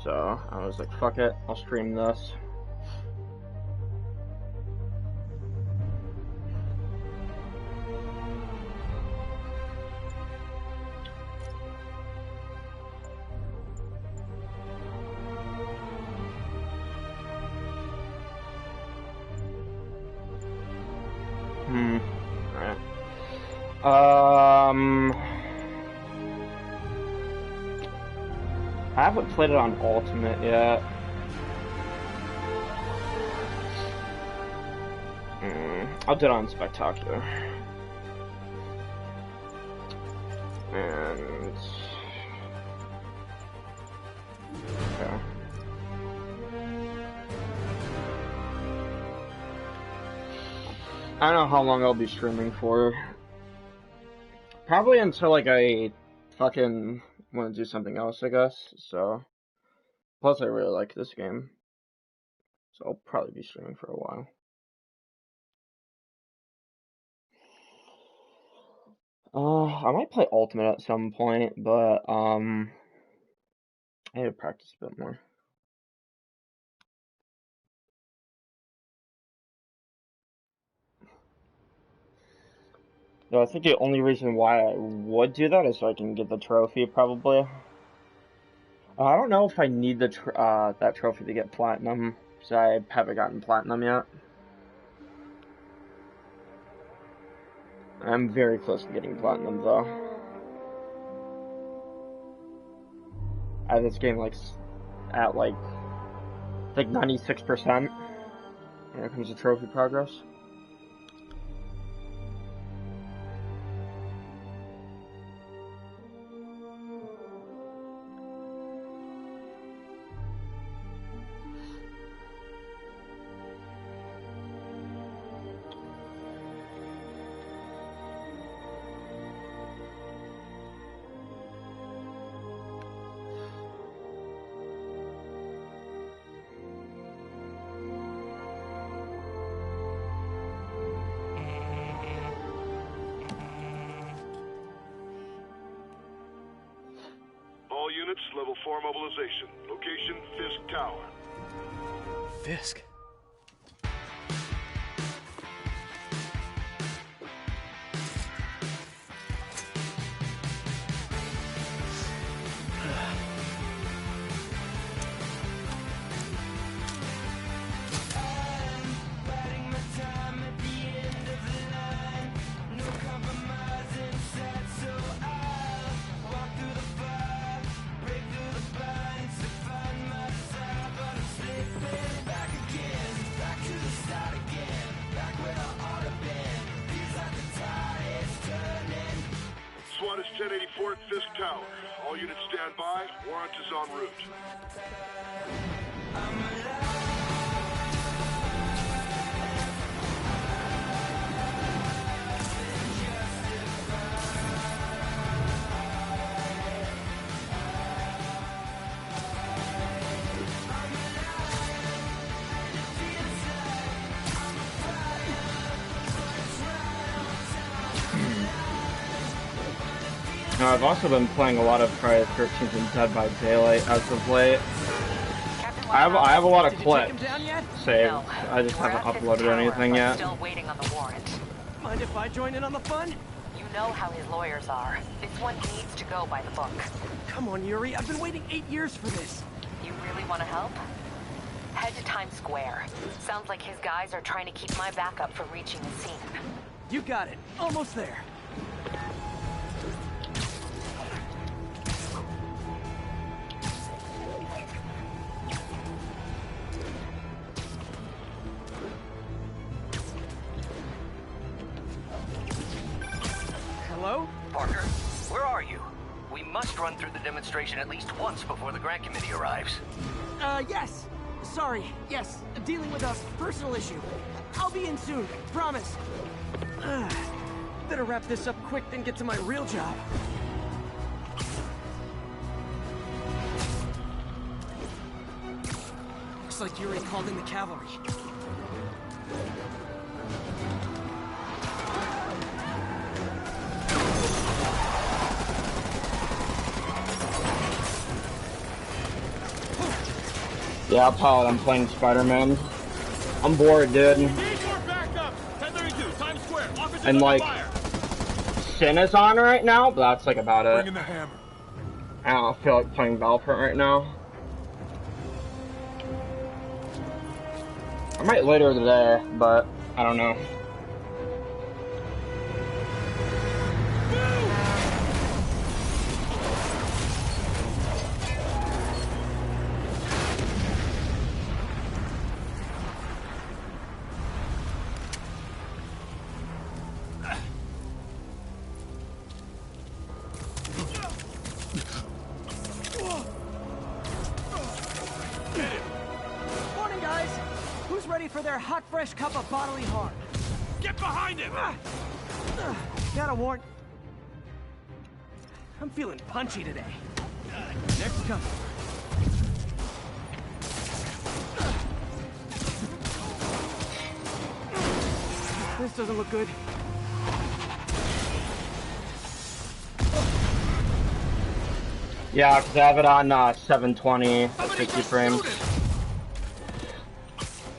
So I was like, fuck it, I'll stream this. I haven't played it on Ultimate yet. I'll do it on Spectacular. And... okay. I don't know how long I'll be streaming for. Probably until like I fucking want to do something else, I guess. So, plus I really like this game, so I'll probably be streaming for a while. I might play Ultimate at some point, but I need to practice a bit more. No, I think the only reason why I would do that is so I can get the trophy, probably. I don't know if I need the that trophy to get platinum, so I haven't gotten platinum yet. I'm very close to getting platinum, though. I have this game like at like I think 96% when it comes to trophy progress. All units, level 4 mobilization. Location, Fisk Tower. Fisk? SWAT is 1084 at Fisk Tower. All units stand by. Warrant is en route. I've also been playing a lot of Friday the 13th and Dead by Daylight as of late. I have a lot of clips saved. No. I just We're haven't at Fisk uploaded Tower, anything but yet. Still waiting on the warrant. Mind if I join in on the fun? You know how his lawyers are. This one needs to go by the book. Come on, Yuri. I've been waiting 8 years for this. You really want to help? Head to Times Square. Sounds like his guys are trying to keep my backup from reaching the scene. You got it. Almost there. Hello? Parker, where are you? We must run through the demonstration at least once before the grant committee arrives. Yes. Sorry. Yes. Dealing with a personal issue. I'll be in soon. Promise. Better wrap this up quick than get to my real job. Looks like Yuri called in the cavalry. Yeah, Pilot, I'm playing Spider-Man. I'm bored, dude. And like, Sin is on right now, but that's like about it. Bring in the hammer. I don't feel like playing Battlefront right now. I might later today, but I don't know. Morning, guys. Who's ready for their hot, fresh cup of bodily harm? Get behind him! Gotta warn. I'm feeling punchy today. Next customer. This doesn't look good. Yeah, because I have it on 720 at 60 frames.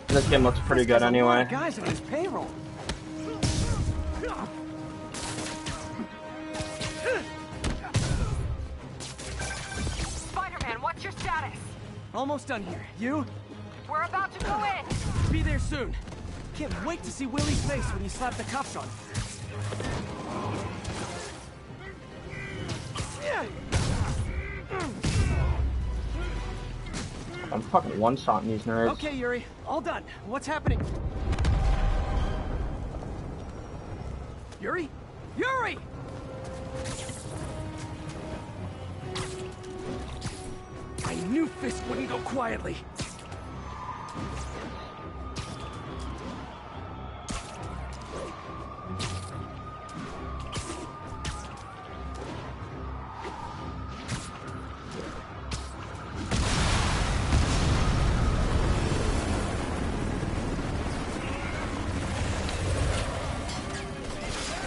This game looks pretty good anyway. Guys on his payroll. Spider-Man, what's your status? Almost done here. You? We're about to go in. Be there soon. Can't wait to see Willie's face when you slap the cuffs on. I'm fucking one-shotting these nerds. Okay, Yuri. All done. What's happening? Yuri? Yuri! I knew Fisk wouldn't go quietly.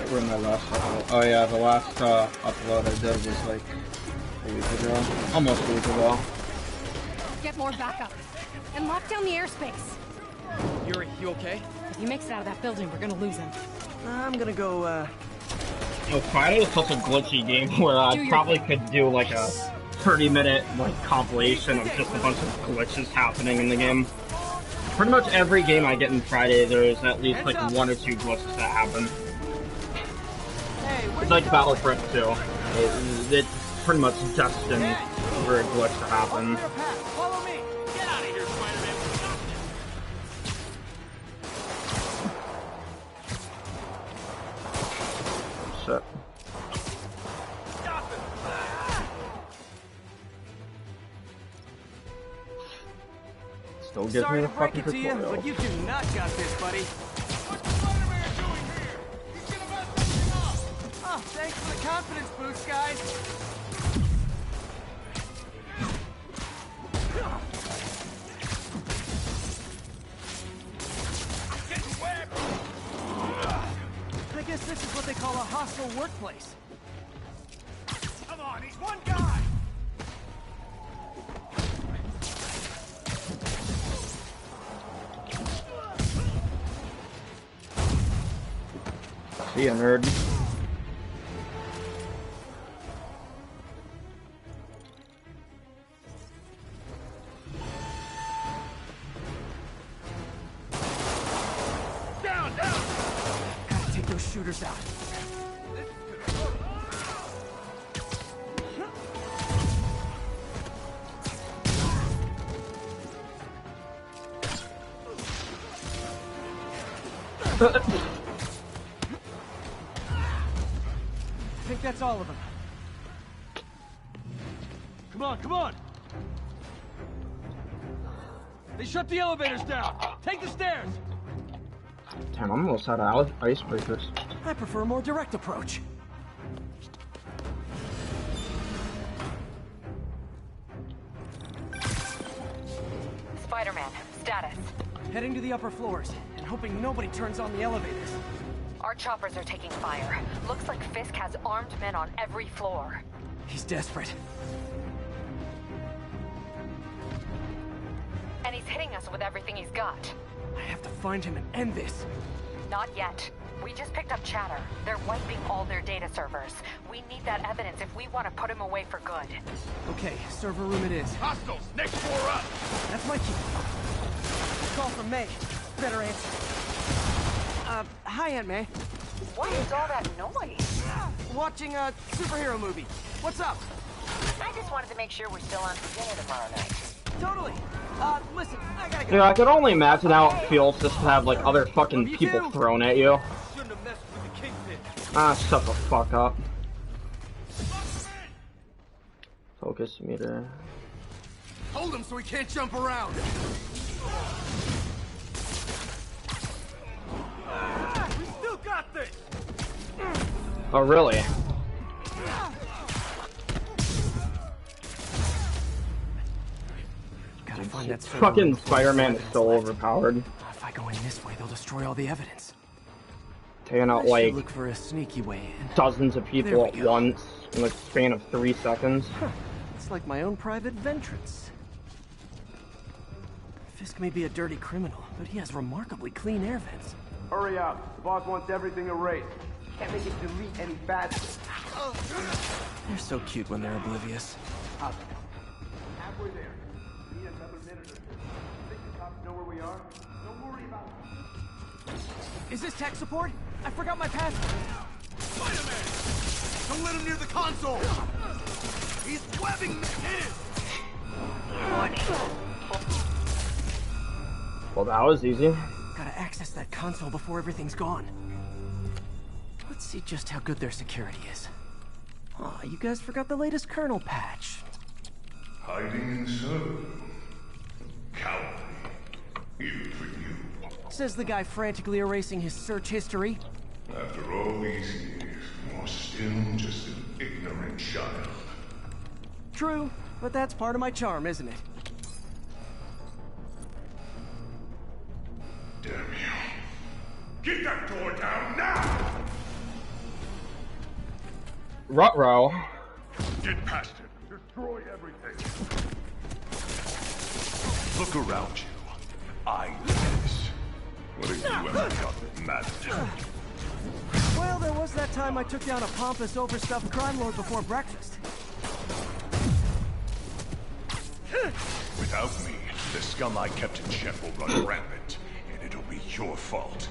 Where my last upload? Oh yeah, the last upload I did was like a week ago. Almost a week ago. Get more backup. And lock down the airspace. Yuri, you okay? If he makes it out of that building, we're gonna lose him. I'm gonna go, Well, Friday is such a glitchy game where I probably could do like a 30-minute like compilation of just a bunch of glitches happening in the game. Pretty much every game I get in Friday, there's at least like 1 or 2 glitches that happen. It's like Battlefront 2. It's pretty much destined for a glitch to happen. Follow me! Get out of here, Spider-Man! Shit. Still gives Sorry me to the break fucking it to you, tutorial. but you do not got this, buddy. What's Spider-Man doing here? He's gonna mess everything up! Oh, thanks for the confidence boost, guys. Getting wet! I guess this is what they call a hostile workplace. Come on, he's one guy! See ya, nerd. Down, down! Gotta take those shooters out. I think that's all of them. Come on, come on! They shut the elevators down! Take the stairs! Damn, I'm almost out of icebreakers. I prefer a more direct approach. Spider-Man, status. Heading to the upper floors, and hoping nobody turns on the elevators. Our choppers are taking fire. Looks like Fisk has armed men on every floor. He's desperate. hitting us with everything he's got. I have to find him and end this. Not yet. We just picked up chatter. They're wiping all their data servers. We need that evidence if we want to put him away for good. Okay, server room it is. Hostiles, next floor up. That's my key. Call from May. Better answer. Hi, Aunt May. What is all that noise? Watching a superhero movie. What's up? I just wanted to make sure we're still on for dinner tomorrow night. Totally. Listen, I gotta go. Yeah, I could only imagine how it feels just to have, like, other fucking people thrown at you. Shouldn't have messed with the kingpin. Ah, shut the fuck up. Focus meter. Hold him so he can't jump around. We still got this. Oh, really? Gotta find that server Fucking room before Spider-Man is evidence so left. overpowered. If I go in this way, they'll destroy all the evidence. Taking out, I should like, look for a sneaky way in. dozens of people There we at go. once in the span of 3 seconds. It's like my own private ventrance. Fisk may be a dirty criminal, but he has remarkably clean air vents. Hurry up. The boss wants everything erased. Can't make it delete any faster. They're so cute when they're oblivious. Halfway there. Need another minute or two. Think the cops know where we are? Don't worry about it. Is this tech support? I forgot my password. Spider-Man! Don't let him near the console! He's webbing me! Well, that was easy. Gotta access that console before everything's gone. Let's see just how good their security is. Aw, you guys forgot the latest kernel patch. Hiding in server. Cowardly. Even for you. Says the guy frantically erasing his search history. After all these years, you're still just an ignorant child. True, but that's part of my charm, isn't it? Damn you. Get that door down now! Ruh-roh. Get past him. Destroy everything. Look around you. I did this. What have you ever got that matters? Well, there was that time I took down a pompous, overstuffed crime lord before breakfast. Without me, the scum I kept in check will run rampant, and it'll be your fault.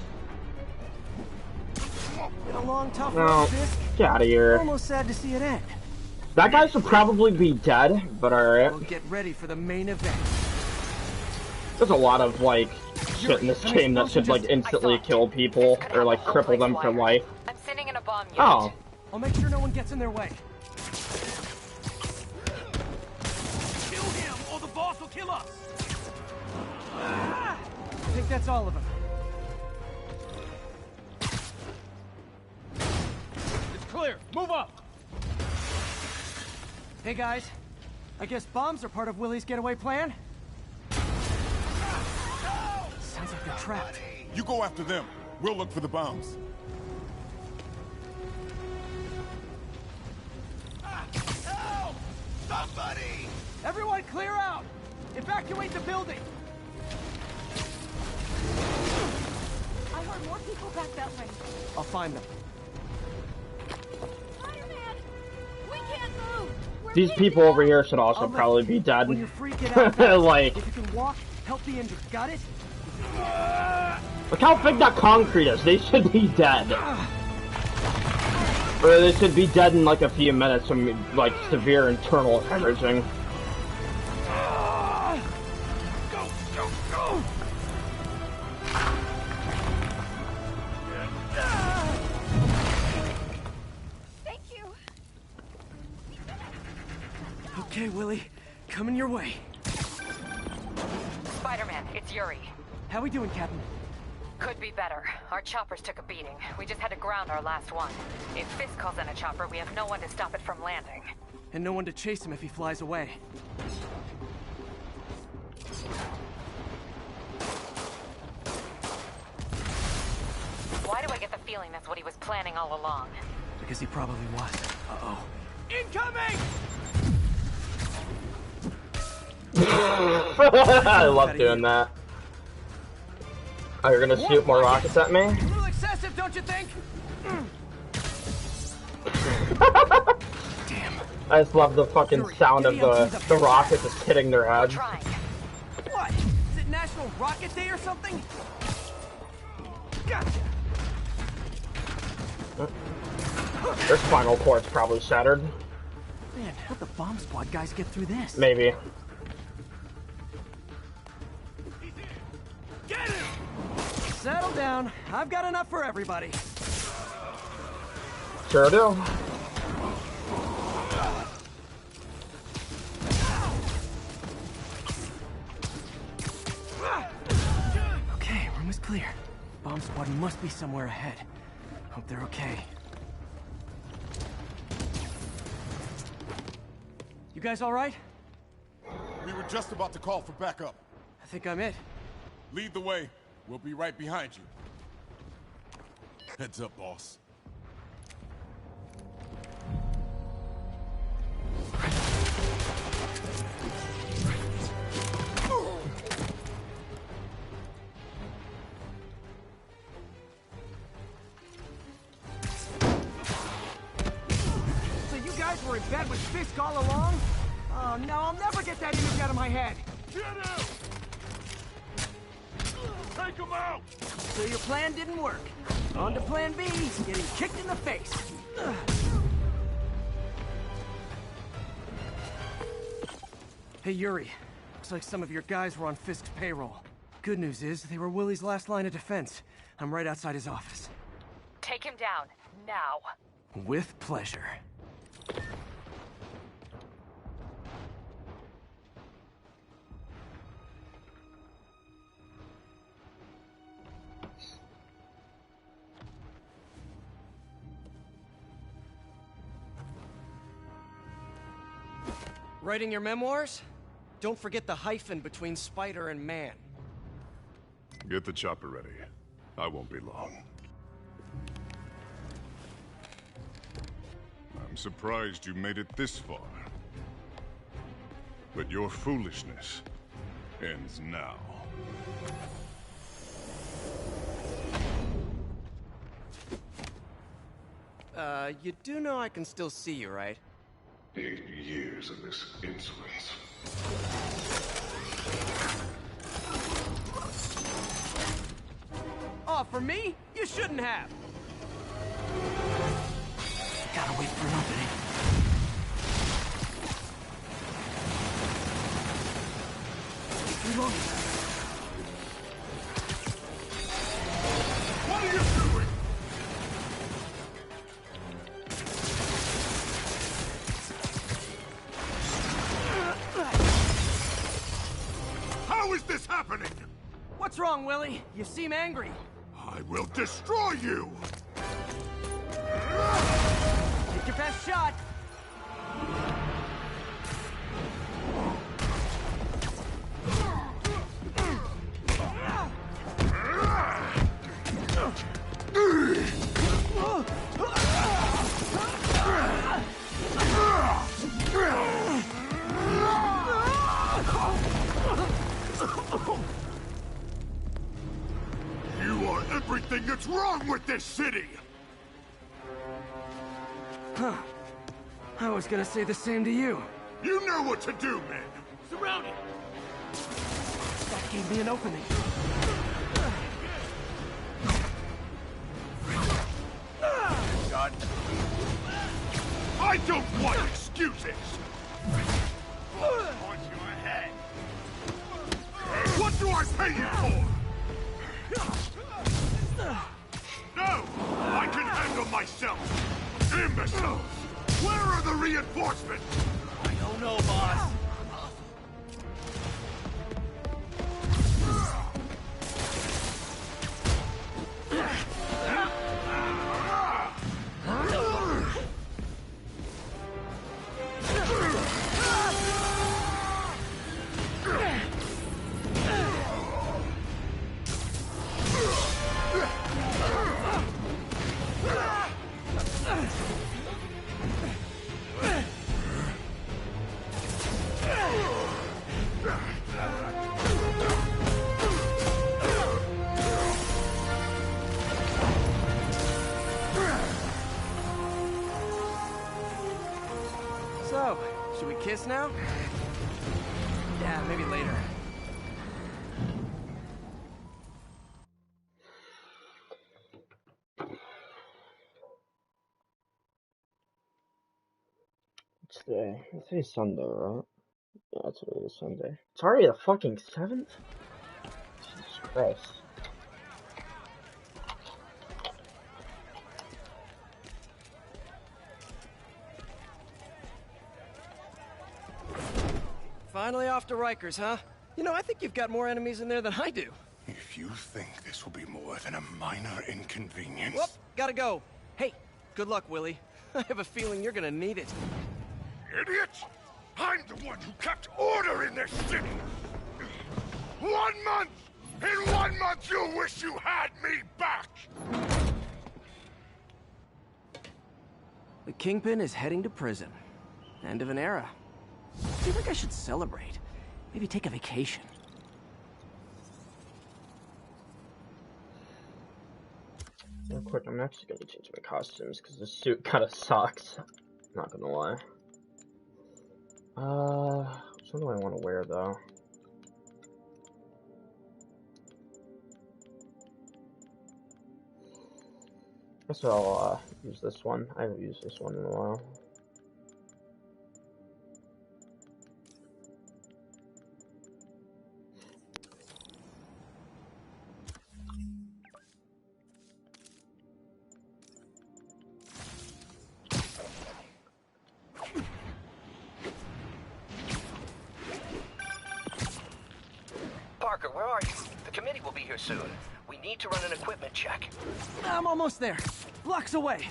Been a long, tough No, road, Fisk. get out of here. Almost sad to see it end. That guy should probably be dead, but alright. We'll get ready for the main event. There's a lot of, like, shit in this game that should, like, instantly kill people, or, like, cripple them for life. I'm sending in a bomb unit. Oh. I'll make sure no one gets in their way. Kill him, or the boss will kill us! I think that's all of them. It's clear. Move up! Hey guys, I guess bombs are part of Willie's getaway plan? Sounds like they're trapped. You go after them. We'll look for the bombs. Help! Somebody! Everyone clear out! Evacuate the building! I heard more people back that way. I'll find them. Spider-Man! We can't move! We're These being people over here should also I'll let probably you- be dead. When you're free, get out fast. Like, If you can walk, help the injured. Got it? look how big that concrete is. They should be dead. Or they should be dead in, like, a few minutes from, like, severe internal hemorrhaging. Go, go, go! Thank you! Okay, Willie. Coming your way. Spider-Man, it's Yuri. How we doing, Captain? Could be better. Our choppers took a beating. We just had to ground our last one. If Fisk calls in a chopper, we have no one to stop it from landing. And no one to chase him if he flies away. Why do I get the feeling that's what he was planning all along? Because he probably was. Uh-oh. Incoming! I love doing that. Oh, you're gonna shoot more rockets at me? A little excessive, don't you think? Damn. I just love the fucking sound of the rocket just hitting their head. What? Is it National Rocket Day or something? Gotcha. Their spinal cord's probably shattered. Man, how'd the bomb squad guys get through this? Maybe. Get him! Settle down. I've got enough for everybody. Sure do. Okay, room is clear. Bomb squad must be somewhere ahead. Hope they're okay. You guys all right? We were just about to call for backup. I think I'm it. Lead the way. We'll be right behind you. Heads up, boss. So you guys were in bed with Fisk all along? Oh no, I'll never get that image out of my head. Get him! Take him out! So your plan didn't work. On to plan B, getting kicked in the face. Hey Yuri, looks like some of your guys were on Fisk's payroll. Good news is, they were Willie's last line of defense. I'm right outside his office. Take him down, now. With pleasure. Writing your memoirs? Don't forget the hyphen between spider and man. Get the chopper ready. I won't be long. I'm surprised you made it this far. But your foolishness ends now. You do know I can still see you, right? 8 years of this insolence. Oh, for me? You shouldn't have. Gotta wait for an opening. Reloading. What are you doing? How is this happening? What's wrong, Willie? You seem angry. I will destroy you! Take your best shot. You are everything that's wrong with this city! I was gonna say the same to you. You know what to do, man! Surround it! That gave me an opening. God. I don't want excuses! Punch your head! What do I pay you for? No! I can handle myself! Imbeciles! Where are the reinforcements? I don't know, boss. kiss now? Yeah, maybe later. What's today? Today's Sunday, right? Yeah, today is Sunday. It's already the fucking 7th? Jesus Christ. Finally off to Rikers, huh? You know, I think you've got more enemies in there than I do. If you think this will be more than a minor inconvenience... Whoop, gotta go. Hey, good luck, Willie. I have a feeling you're gonna need it. Idiot! I'm the one who kept order in this city! 1 month! In 1 month you'll wish you had me back! The Kingpin is heading to prison. End of an era. I feel like I should celebrate. Maybe take a vacation. Real quick, I'm actually gonna change my costumes because this suit kind of sucks. Not gonna lie. Which one do I want to wear though? I guess I'll use this one. I haven't used this one in a while. Parker, where are you? The committee will be here soon. We need to run an equipment check. I'm almost there. Blocks away.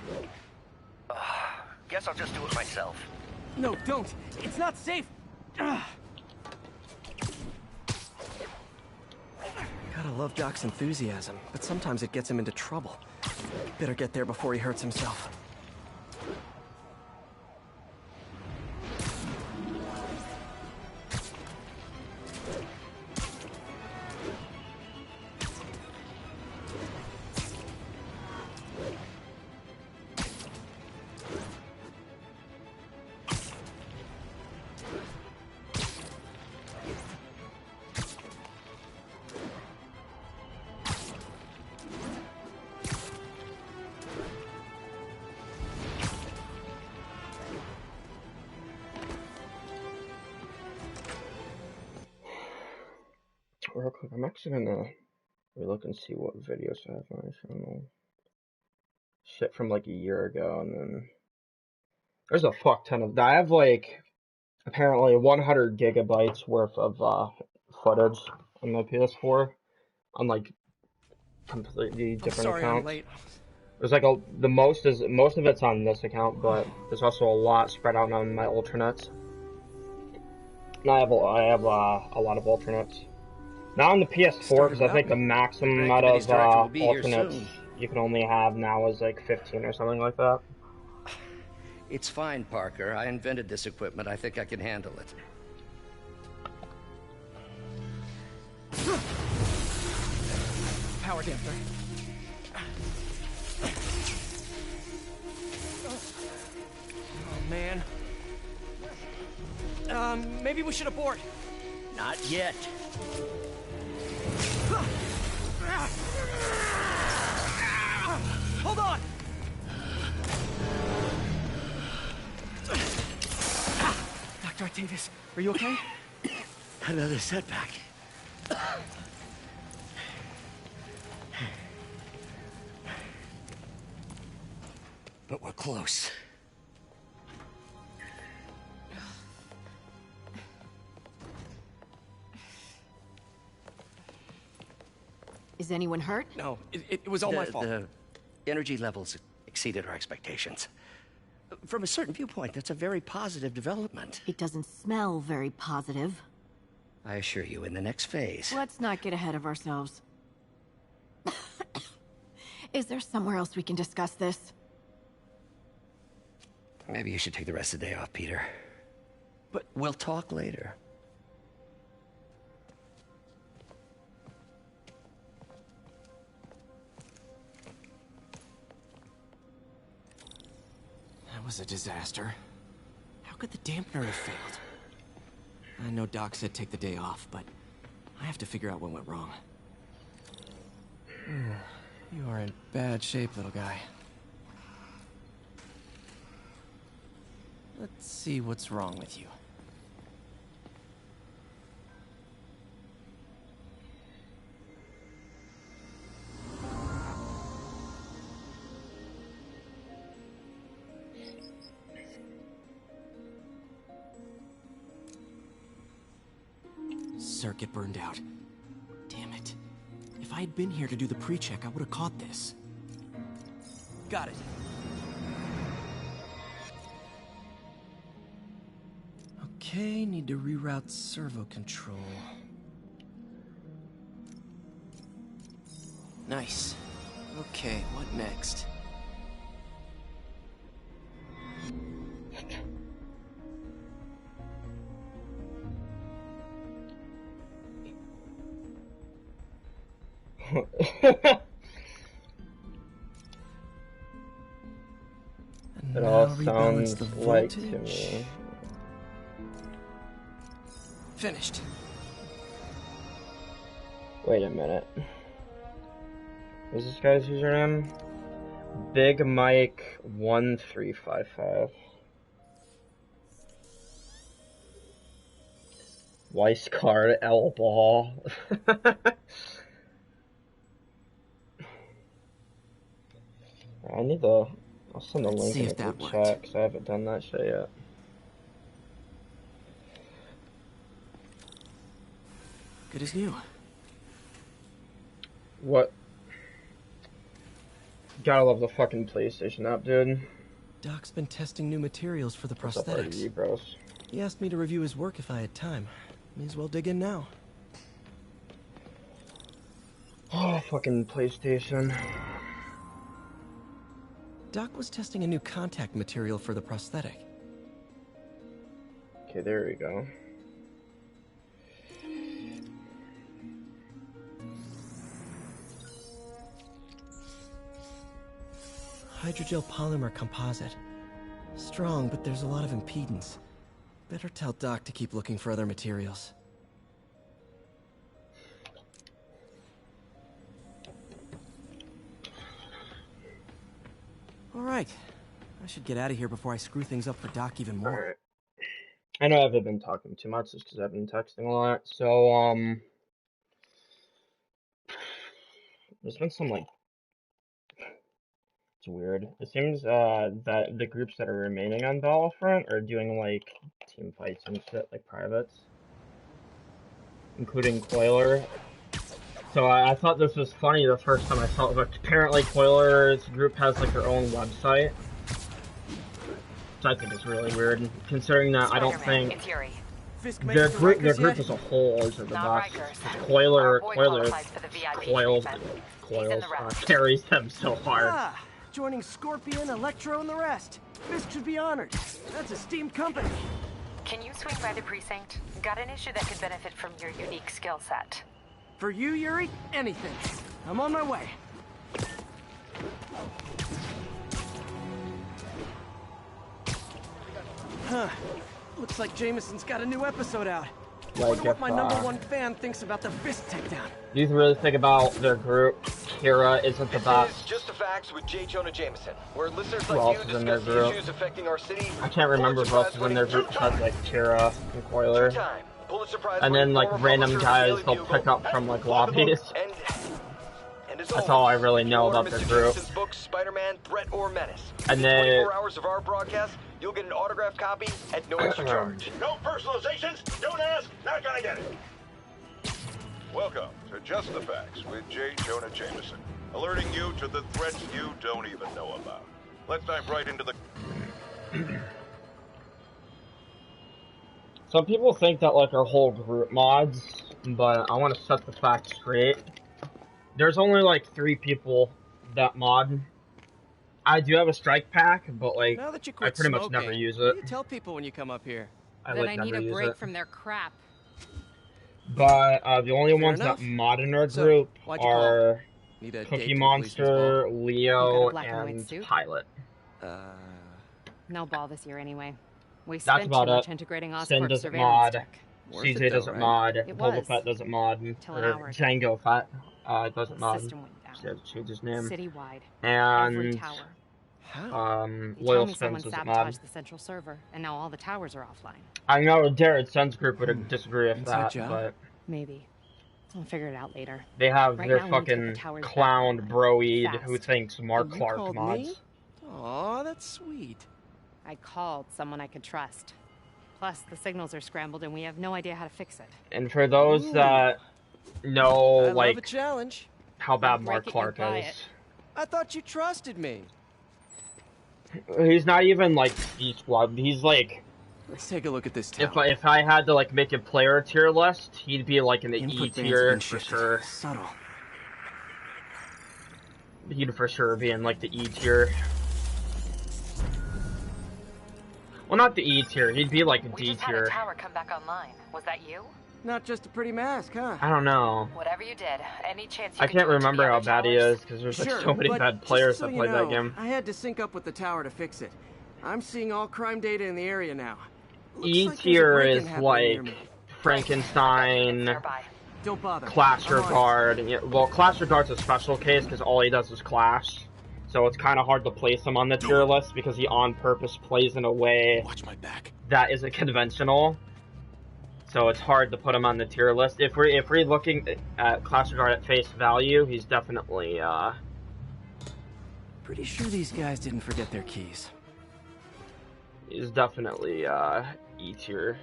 Guess I'll just do it myself. No, don't. It's not safe. Gotta love Doc's enthusiasm, but sometimes it gets him into trouble. Better get there before he hurts himself. Real quick, I'm actually gonna look and see what videos I have on my channel. Shit from like a year ago, and then there's a fuck ton of that. I have like apparently 100 gigabytes worth of footage on my PS4 on like completely different Sorry, accounts. I'm late. There's like most of it's on this account, but there's also a lot spread out on my alternates. And I have a lot of alternates. Not on the PS4, because I think the maximum amount of alternates you can only have now is like 15 or something like that. It's fine, Parker. I invented this equipment. I think I can handle it. Power damper. Oh, man. Maybe we should abort. Not yet. Hold on! Dr. Octavius, are you okay? Another setback. But we're close. Is anyone hurt? No, it was all my fault. The energy levels exceeded our expectations. From a certain viewpoint, that's a very positive development. It doesn't smell very positive. I assure you, in the next phase... Let's not get ahead of ourselves. Is there somewhere else we can discuss this? Maybe you should take the rest of the day off, Peter. But we'll talk later. That was a disaster. How could the dampener have failed? I know Doc said take the day off, but I have to figure out what went wrong. You are in bad shape, little guy. Let's see what's wrong with you. Circuit burned out. Damn it. If I had been here to do the pre-check, I would have caught this. Got it. Okay, need to reroute servo control. Nice. Okay, what next? It all sounds like to me. Finished. Wait a minute. What's this guy's username? Big Mike 1355. Weiss card L ball. I need the. I'll send a link in the group chat because I haven't done that shit yet. Good as new. What? Gotta love the fucking PlayStation app, dude. Doc's been testing new materials for the What's up, prosthetics. RDB, bros? He asked me to review his work if I had time. May as well dig in now. Oh, fucking PlayStation. Doc was testing a new contact material for the prosthetic. Okay, there we go. Hydrogel polymer composite. Strong, but there's a lot of impedance. Better tell Doc to keep looking for other materials. Alright. I should get out of here before I screw things up for Doc even more. Alright. I know I haven't been talking too much just because I've been texting a lot. So, there's been some, like, it's weird. It seems, that the groups that are remaining on Battlefront are doing, like, team fights and shit, like privates. Including Coiler. So I thought this was funny the first time I saw it, but apparently Coiler's group has, like, their own website. So I think it's really weird, considering that I don't think their group as a whole is the best. Coiler carries them so hard. Ah, joining Scorpion, Electro, and the rest. Fisk should be honored. That's a steamed company. Can you swing by the precinct? Got an issue that could benefit from your unique skill set. For you, Yuri, anything. I'm on my way. Huh. Looks like Jameson's got a new episode out. Like Wonder what my #1 fan thinks about the Fisk takedown. Do you really think about their group? Kira isn't the best. Just the facts with J. Jonah Jameson, where listeners Who like else you is in their discuss group? issues affecting our city. I can't remember who else is in their group besides like Kira and Coiler. And then like random guys they'll pick up from like lobbies. That's all I really know about their group. Book, Spider-Man, Threat or Menace. And then 24 hours of our broadcast, you'll get an autographed copy at no extra charge. No personalizations, don't ask, not gonna get it. Welcome to Just the Facts with J. Jonah Jameson, alerting you to the threats you don't even know about. Let's dive right into the... some people think that like our whole group mods, but I want to set the facts straight. There's only like 3 people that mod. I do have a strike pack, but like Now that you I quit pretty much smoking, never use what it. do you tell people when you come up here? Then I need a break from their crap. But the only Fair ones enough. that mod in our So, group why'd you call? are Need a date Cookie to the Monster, policeman's Leo, You got a black and white and suit? Pilot. ball? No ball this year anyway. We That's spent too about much it. integrating Sin Oscorp doesn't surveillance mod. tech. CJ doesn't mod, Boba was. Fett doesn't mod, Till an or hour ago. Django Fett doesn't mod. System went down. She had to change his name. Citywide. Every And tower. They Loyal told me someone Spins doesn't mod. sabotaged the central server, and now all the towers are offline. I know Jared Sun's group would disagree with Inside that, job? but Maybe. I'll figure it out later. they have Right their now, we need to get fucking the towers back clown online. broid Fast. who thinks Mark And you Clark called mods. me? Aw, that's sweet. I called someone I could trust. Plus, the signals are scrambled, and we have no idea how to fix it. And for those Ooh. that know, I love a like, challenge. how bad You Mark break it, you Clark buy is. it. I thought you trusted me. He's not even, like, East Blood. He's, like, Let's take a look at this tower. if I had to, like, make a player tier list, he'd be, like, in the Input E bands have tier been for shifted. sure. Subtle. He'd for sure be in, like, the E tier. Well, not the E tier. He'd be, like, We D just had tier. a tower come back online. Was that you? Not just a pretty mask, huh? I don't know. Whatever you did, any chance you I could can't do it to remember the how other bad he towers? is, because there's, like, Sure, so many but bad just players so that you played that know, game. I had to sync up with the tower to fix it. I'm seeing all crime data in the area now. Looks E like there's a tier break-in is, happening near like, me. Frankenstein, Nearby. Don't bother. Clasher I'm on it. Guard. Yeah, well, Clasher Guard's a special case because all he does is Clash. So it's kind of hard to place him on the tier list because he on purpose plays in a way Watch my back. that isn't conventional. So it's hard to put him on the tier list. If we're looking at Clasher Guard at face value, he's definitely Pretty sure these guys didn't forget their keys. E tier.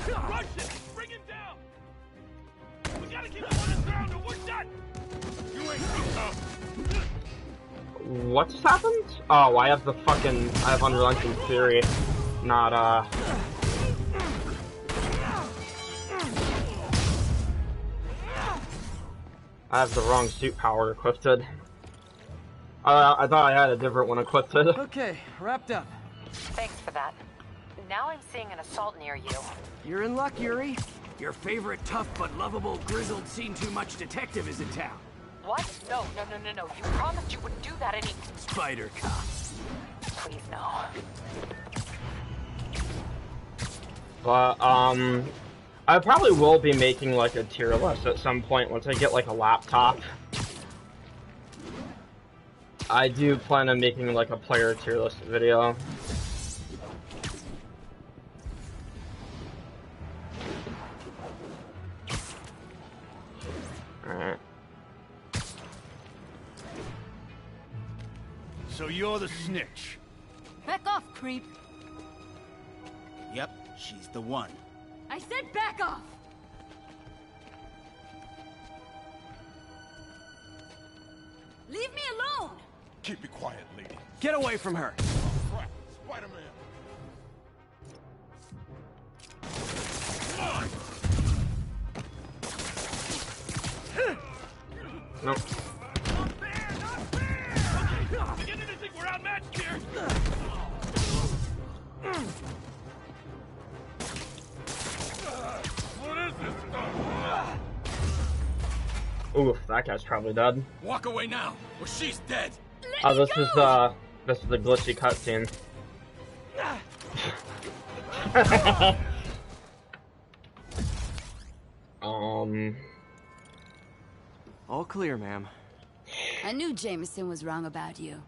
Rush it! Bring him down! We gotta keep him on the ground or we're done! You ain't too tough! What just happened? Oh, I have Unrelenting Fury, not I have the wrong suit power equipped. I thought I had a different one equipped. Okay, wrapped up. Thanks for that. Now I'm seeing an assault near you. You're in luck, Yuri. Your favorite tough but lovable, grizzled, seen-too-much detective is in town. What? No. You promised you wouldn't do that any... Spider Cop. Please, no. But, I probably will be making, like, a tier list at some point once I get, like, a laptop. I do plan on making, like, a player tier list video. Alright. So you're the snitch. Back off, creep. Yep, she's the one. I said back off! Leave me alone! Keep it quiet, lady. Get away from her. Crap, Spider-Man. Nope. Not fair! Beginning to think we're outmatched here! What is this stuff? Oof, that guy's probably dead. Walk away now, or she's dead. Oh, this is the glitchy cutscene. All clear, ma'am. I knew Jameson was wrong about you.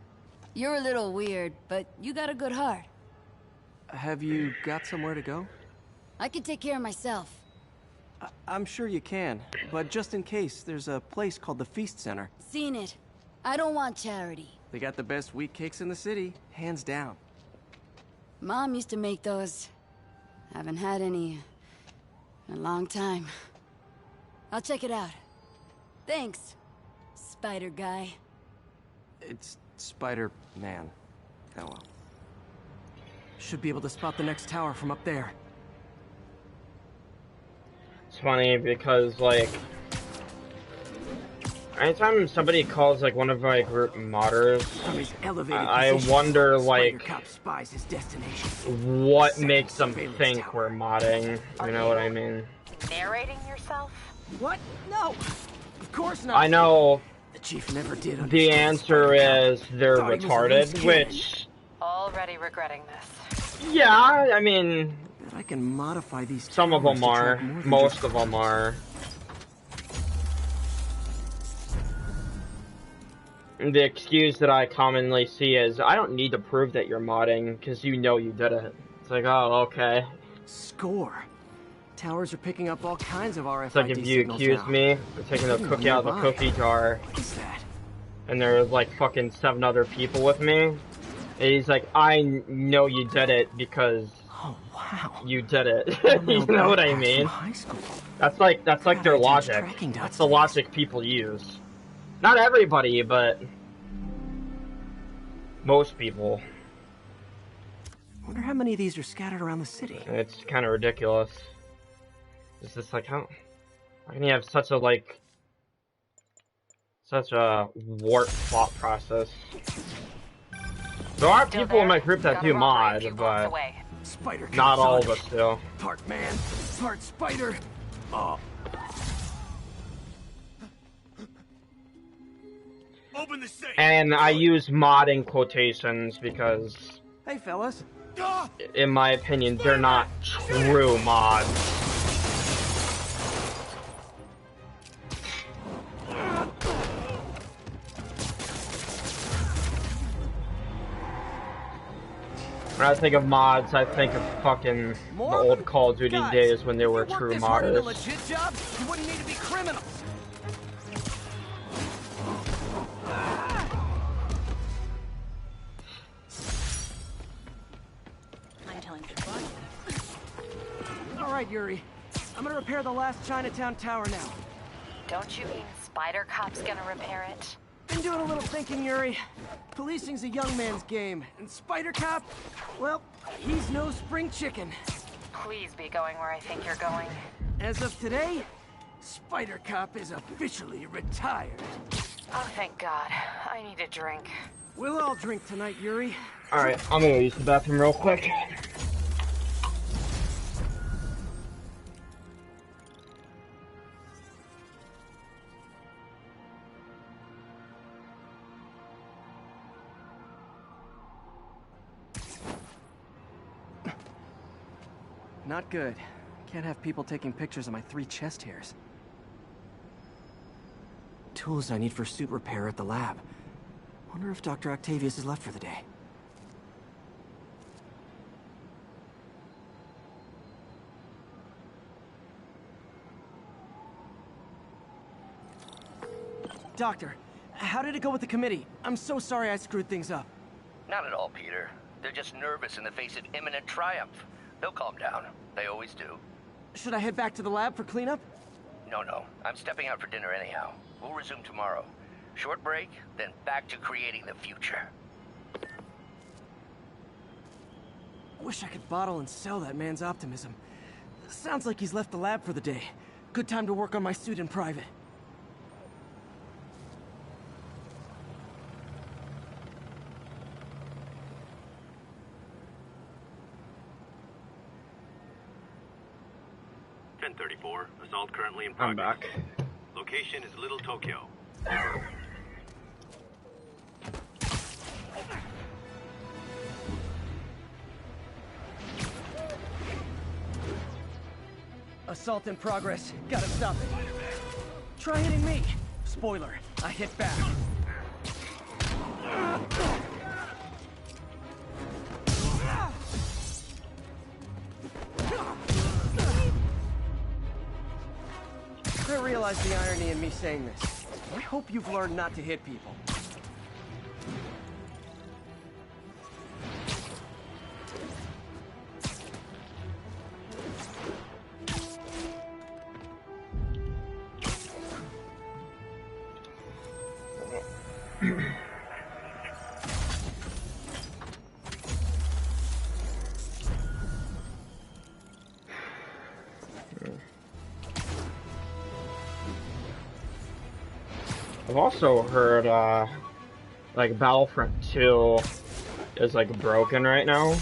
You're a little weird, but you got a good heart. Have you got somewhere to go? I can take care of myself. I'm sure you can, but just in case, there's a place called the Feast Center. Seen it. I don't want charity. They got the best wheat cakes in the city, hands down. Mom used to make those. Haven't had any in a long time. I'll check it out. Thanks, Spider Guy. It's Spider-Man. Oh well. Should be able to spot the next tower from up there. It's funny because, like, anytime somebody calls, like, one of my group modders, From his elevated I position, wonder, Spider like, Cop spies his destination. what makes them think we're modding. You know what I mean? Narrating yourself? What? No! Of course not! I know The chief never did understand the answer Spider-Cop. is they're Thought he was a retarded, loose cannon. which Already regretting this. Yeah, I mean, Bet I can modify these. some of them towers to are. track more than Most just of them clouds. are. The excuse that I commonly see is, I don't need to prove that you're modding, because you know you did it. It's like, oh, okay. Score. Towers are picking up all kinds of RFID It's like if you signals accuse now. me of taking the cookie out of the Nearby. cookie jar, What is that? and there's like fucking 7 other people with me, and he's like, I know you did it because Oh wow. you did it. You Fundamental know what I backpacks mean? from high school. That's like God, their I attach logic. tracking dots That's the to these. logic people use. Not everybody, but most people. Wonder how many of these are scattered around the city. It's kind of ridiculous. It's just like, how can you have such a warped thought process? There are Still people in there? my group that Gotta do operate a mod, few blocks but away. Spider not all of on us do. Part man, part spider. Oh. Open the safe. And I use mod in quotations because, Hey fellas. in my opinion, they're not true mods. When I think of mods, I think of fucking the old Call of Duty days when there were true modders. Legit job, you wouldn't need to be criminals. I'm telling you. All right, Yuri. I'm gonna repair the last Chinatown tower now. Don't you mean Spider Cop's gonna repair it? Been doing a little thinking, Yuri. Policing's a young man's game, and Spider Cop, well, he's no spring chicken. Please be going where I think you're going. As of today, Spider Cop is officially retired. Oh, thank God. I need a drink. We'll all drink tonight, Yuri. Alright, I'm gonna use the bathroom real quick. Not good. Can't have people taking pictures of my 3 chest hairs. Tools I need for suit repair at the lab. Wonder if Dr. Octavius has left for the day. Doctor, how did it go with the committee? I'm so sorry I screwed things up. Not at all, Peter. They're just nervous in the face of imminent triumph. They'll calm down. They always do. Should I head back to the lab for cleanup? No. I'm stepping out for dinner anyhow. We'll resume tomorrow. Short break, then back to creating the future. Wish I could bottle and sell that man's optimism. Sounds like he's left the lab for the day. Good time to work on my suit in private. Assault currently in I'm progress. back. Location is Little Tokyo. Assault in progress. Gotta stop it. Try hitting me. Spoiler, I hit back. I realize the irony in me saying this. I hope you've learned not to hit people. I've also heard, like, Battlefront 2 is, like, broken right now.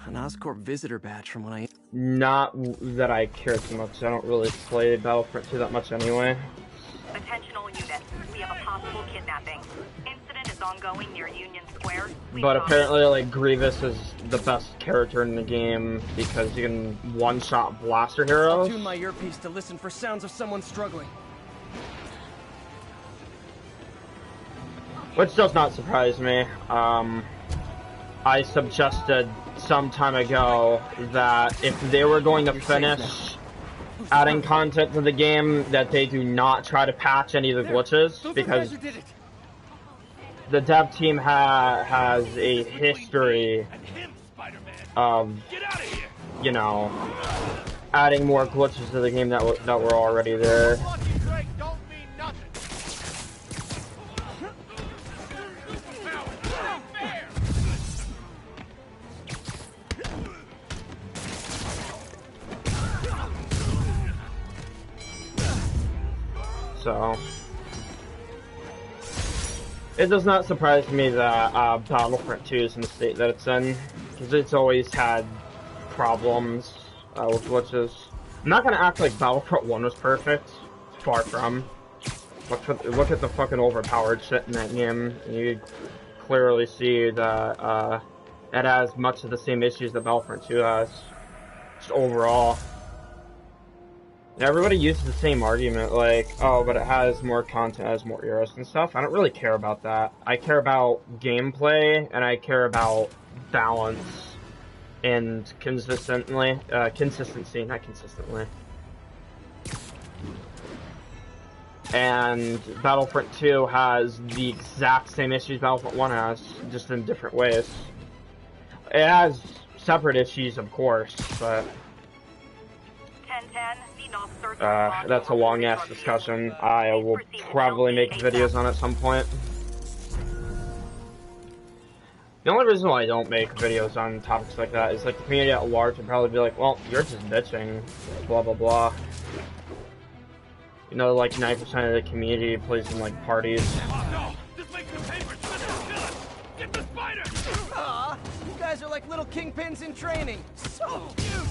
An Oscorp visitor badge from when I... Not that I care too much. I don't really play Battlefront 2 that much anyway. Attention all units. We have a possible kidnapping. Incident is ongoing near Union Square. But apparently, like, Grievous is the best character in the game because you can one-shot blaster heroes. I'll tune my earpiece to listen for sounds of someone struggling. Which does not surprise me. I suggested some time ago that if they were going to finish adding content to the game, that they do not try to patch any of the glitches, because the dev team has a history of, you know, adding more glitches to the game that were already there. So, it does not surprise me that Battlefront 2 is in the state that it's in, because it's always had problems with glitches. I'm not gonna act like Battlefront 1 was perfect. Far from. Look at the fucking overpowered shit in that game. You clearly see that it has much of the same issues that Battlefront 2 has, just overall. Everybody uses the same argument, like, oh, but it has more content, it has more eras and stuff. I don't really care about that. I care about gameplay, and I care about balance, and consistency, not consistently. And Battlefront 2 has the exact same issues Battlefront 1 has, just in different ways. It has separate issues, of course, but... that's a long-ass discussion. I will probably make videos on it at some point. The only reason why I don't make videos on topics like that is, like, the community at large would probably be like, well, you're just bitching, blah blah blah. You know, like, 90% of the community plays in, like, parties. Oh, no! This makes the papers! Kill us! Get the spider! Aw, you guys are like little kingpins in training. So cute!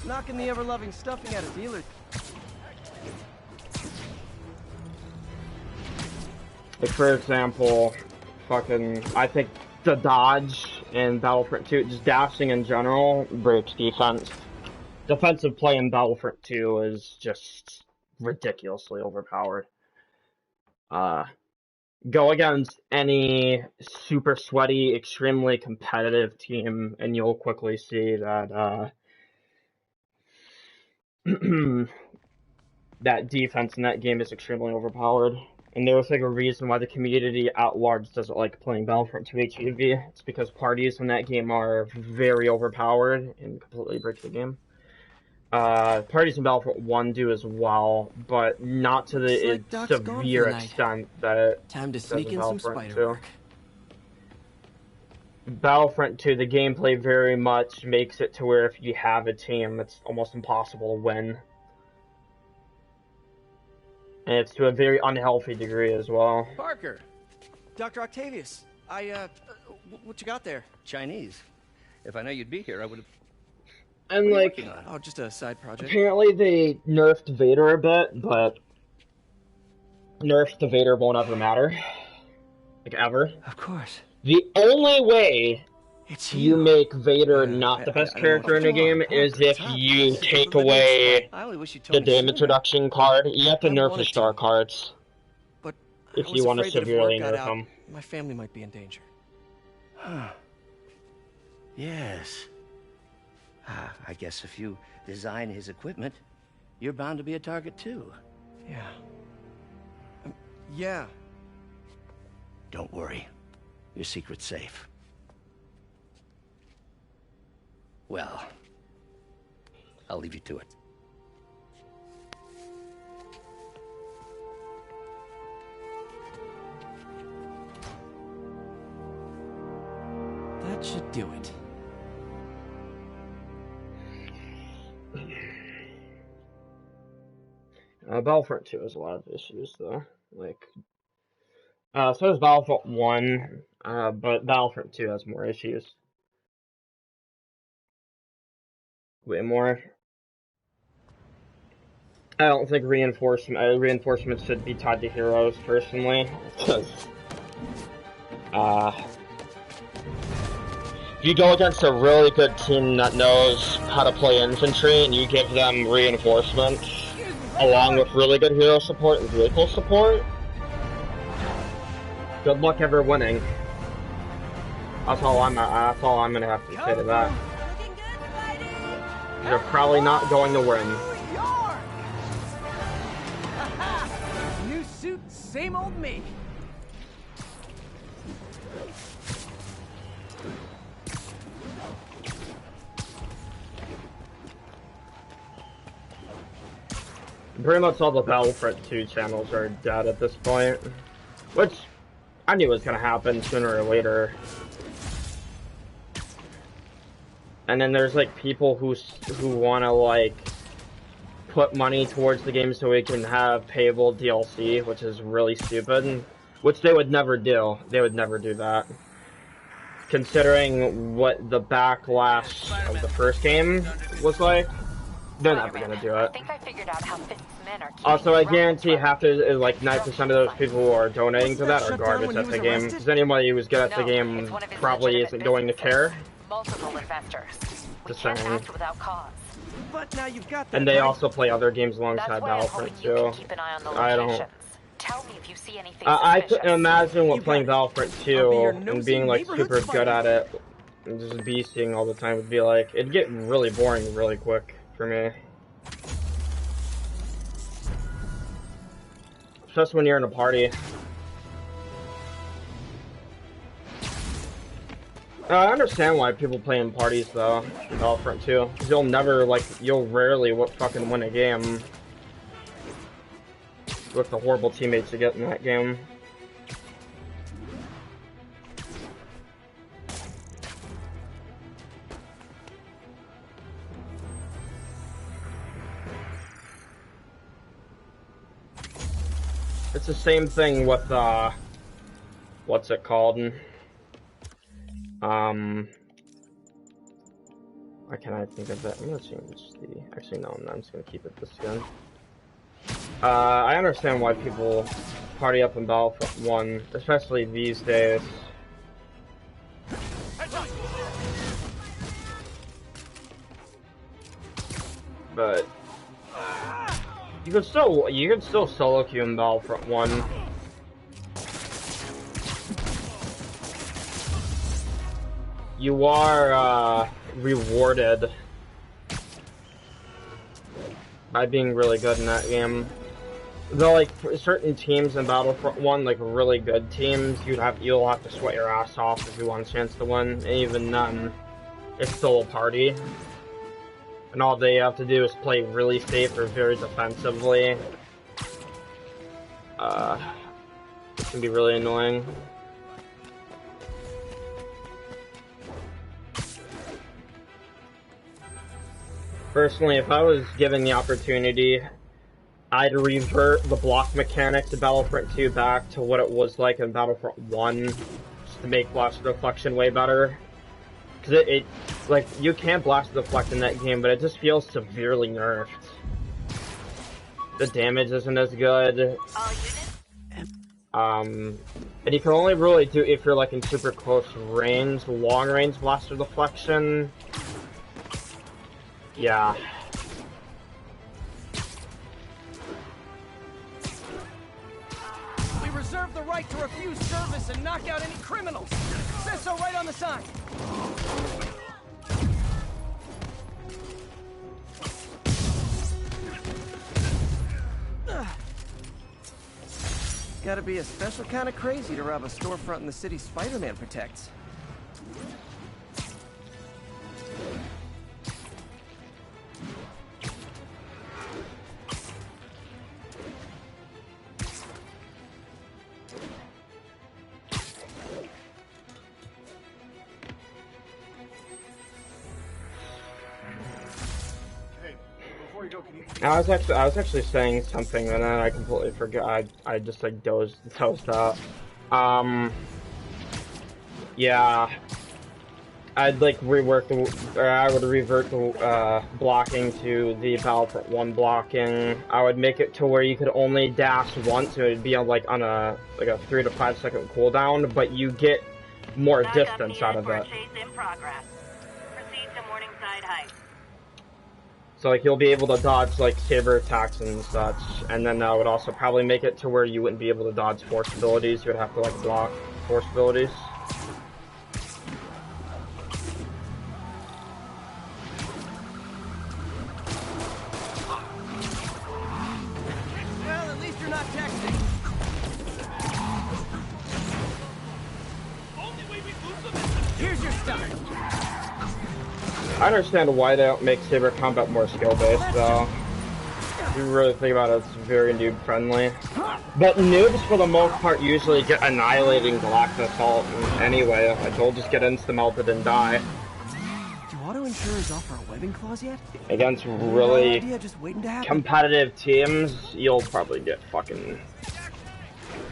Knocking the ever-loving stuffing out of dealers. Like, for example, I think the dodge in Battlefront 2, just dashing in general, breaks defense. Defensive play in Battlefront 2 is just ridiculously overpowered. Go against any super sweaty, extremely competitive team, and you'll quickly see that, that defense in that game is extremely overpowered. And there's like a reason why the community at large doesn't like playing Battlefront 2 HEV. It's because parties in that game are very overpowered and completely break the game. Parties in Battlefront 1 do as well, but not to the severe extent that it Time to does sneak in in some Battlefront spider 2. work. Battlefront 2, the gameplay very much makes it to where if you have a team, it's almost impossible to win. And it's to a very unhealthy degree as well. Parker! Dr. Octavius, what you got there? Chinese. If I know you'd be here, I would have... And like, oh, just a side project. Apparently they nerfed Vader a bit, but nerfs to Vader won't ever matter. Like, ever. Of course. The only way you make Vader not the best character in the game is if you take away the damage reduction card. You have to nerf the star cards but if you want to severely nerf them. My family might be in danger. Huh. Yes. I guess if you design his equipment, you're bound to be a target too. Yeah. Yeah. Don't worry. Your secret's safe. Well, I'll leave you to it. That should do it. Battlefront 2 has a lot of issues, though. Like, so does Battlefront 1, but Battlefront 2 has more issues. way more. I don't think reinforcements should be tied to heroes, personally, because, if you go against a really good team that knows how to play infantry and you give them reinforcements, along with really good hero support and vehicle support, good luck ever winning. That's all I'm gonna have to say to that. You're probably not going to win. New suit, same old me. Pretty much all the Battlefront 2 channels are dead at this point, which I knew was gonna happen sooner or later. And then there's like people who want to like put money towards the game so we can have payable DLC, which is really stupid, which they would never do. They would never do that. Considering what the backlash of the first game was like, they're never gonna do it. I think I figured out how Fist's men are Also, I guarantee half to like 9% of those people who are donating to that are garbage at the game. Because anybody who's good at the game probably isn't going to care. Multiple investors. We Just can't saying. act without cause. But now you've got that, And they right? also play other games alongside That's why I'm Battlefront hoping you can 2. keep an eye on the I don't. locations. Tell me if you see anything I suspicious. couldn't imagine what playing Battlefront 2 and nosy being like neighborhood super good at spider. it and just beasting all the time would be like, it'd get really boring really quick for me. Especially when you're in a party. I understand why people play in parties though, in Battlefront 2. Cause you'll rarely fucking win a game with the horrible teammates you get in that game. It's the same thing with, what's it called? Why can't I think of that? I'm gonna change the, actually no, I'm just gonna keep it this gun. I understand why people party up in Battlefront 1, especially these days. But you can still solo queue in Battlefront 1. You are rewarded by being really good in that game. Though, like, for certain teams in Battlefront 1, like really good teams, you'll have to sweat your ass off if you want a chance to win. And even then, it's still a party. And all they have to do is play really safe or very defensively. It can be really annoying. Personally, if I was given the opportunity, I'd revert the block mechanics of Battlefront 2 back to what it was like in Battlefront 1, just to make blast deflection way better. Because like, you can blast deflect in that game, but it just feels severely nerfed. The damage isn't as good. And you can only really do if you're like in super close range, long range blaster deflection. Yeah. We reserve the right to refuse service and knock out any criminals. Says so right on the sign. Gotta be a special kind of crazy to rob a storefront in the city Spider-Man protects. I was actually saying something and then I completely forgot. I just like dozed out. Yeah. I'd like rework the, or I would revert the blocking to the Battlefront 1 blocking. I would make it to where you could only dash once. It would be on like a 3 to 5 second cooldown, but you get more distance out of it. In progress. Proceed to Morningside Heights. So like you'll be able to dodge like saber attacks and such, and then I would also probably make it to where you wouldn't be able to dodge force abilities. You would have to like block force abilities. Well, at least you're not texting. Here's your start. I understand why they don't make saber combat more skill-based, though. If you really think about it, it's very noob-friendly. But noobs, for the most part, usually get annihilating Galactic Assault anyway. They'll just get insta-melted and die. Do auto insurers offer a webbing clause yet? Against really just waiting to happen. competitive teams, you'll probably get fucking...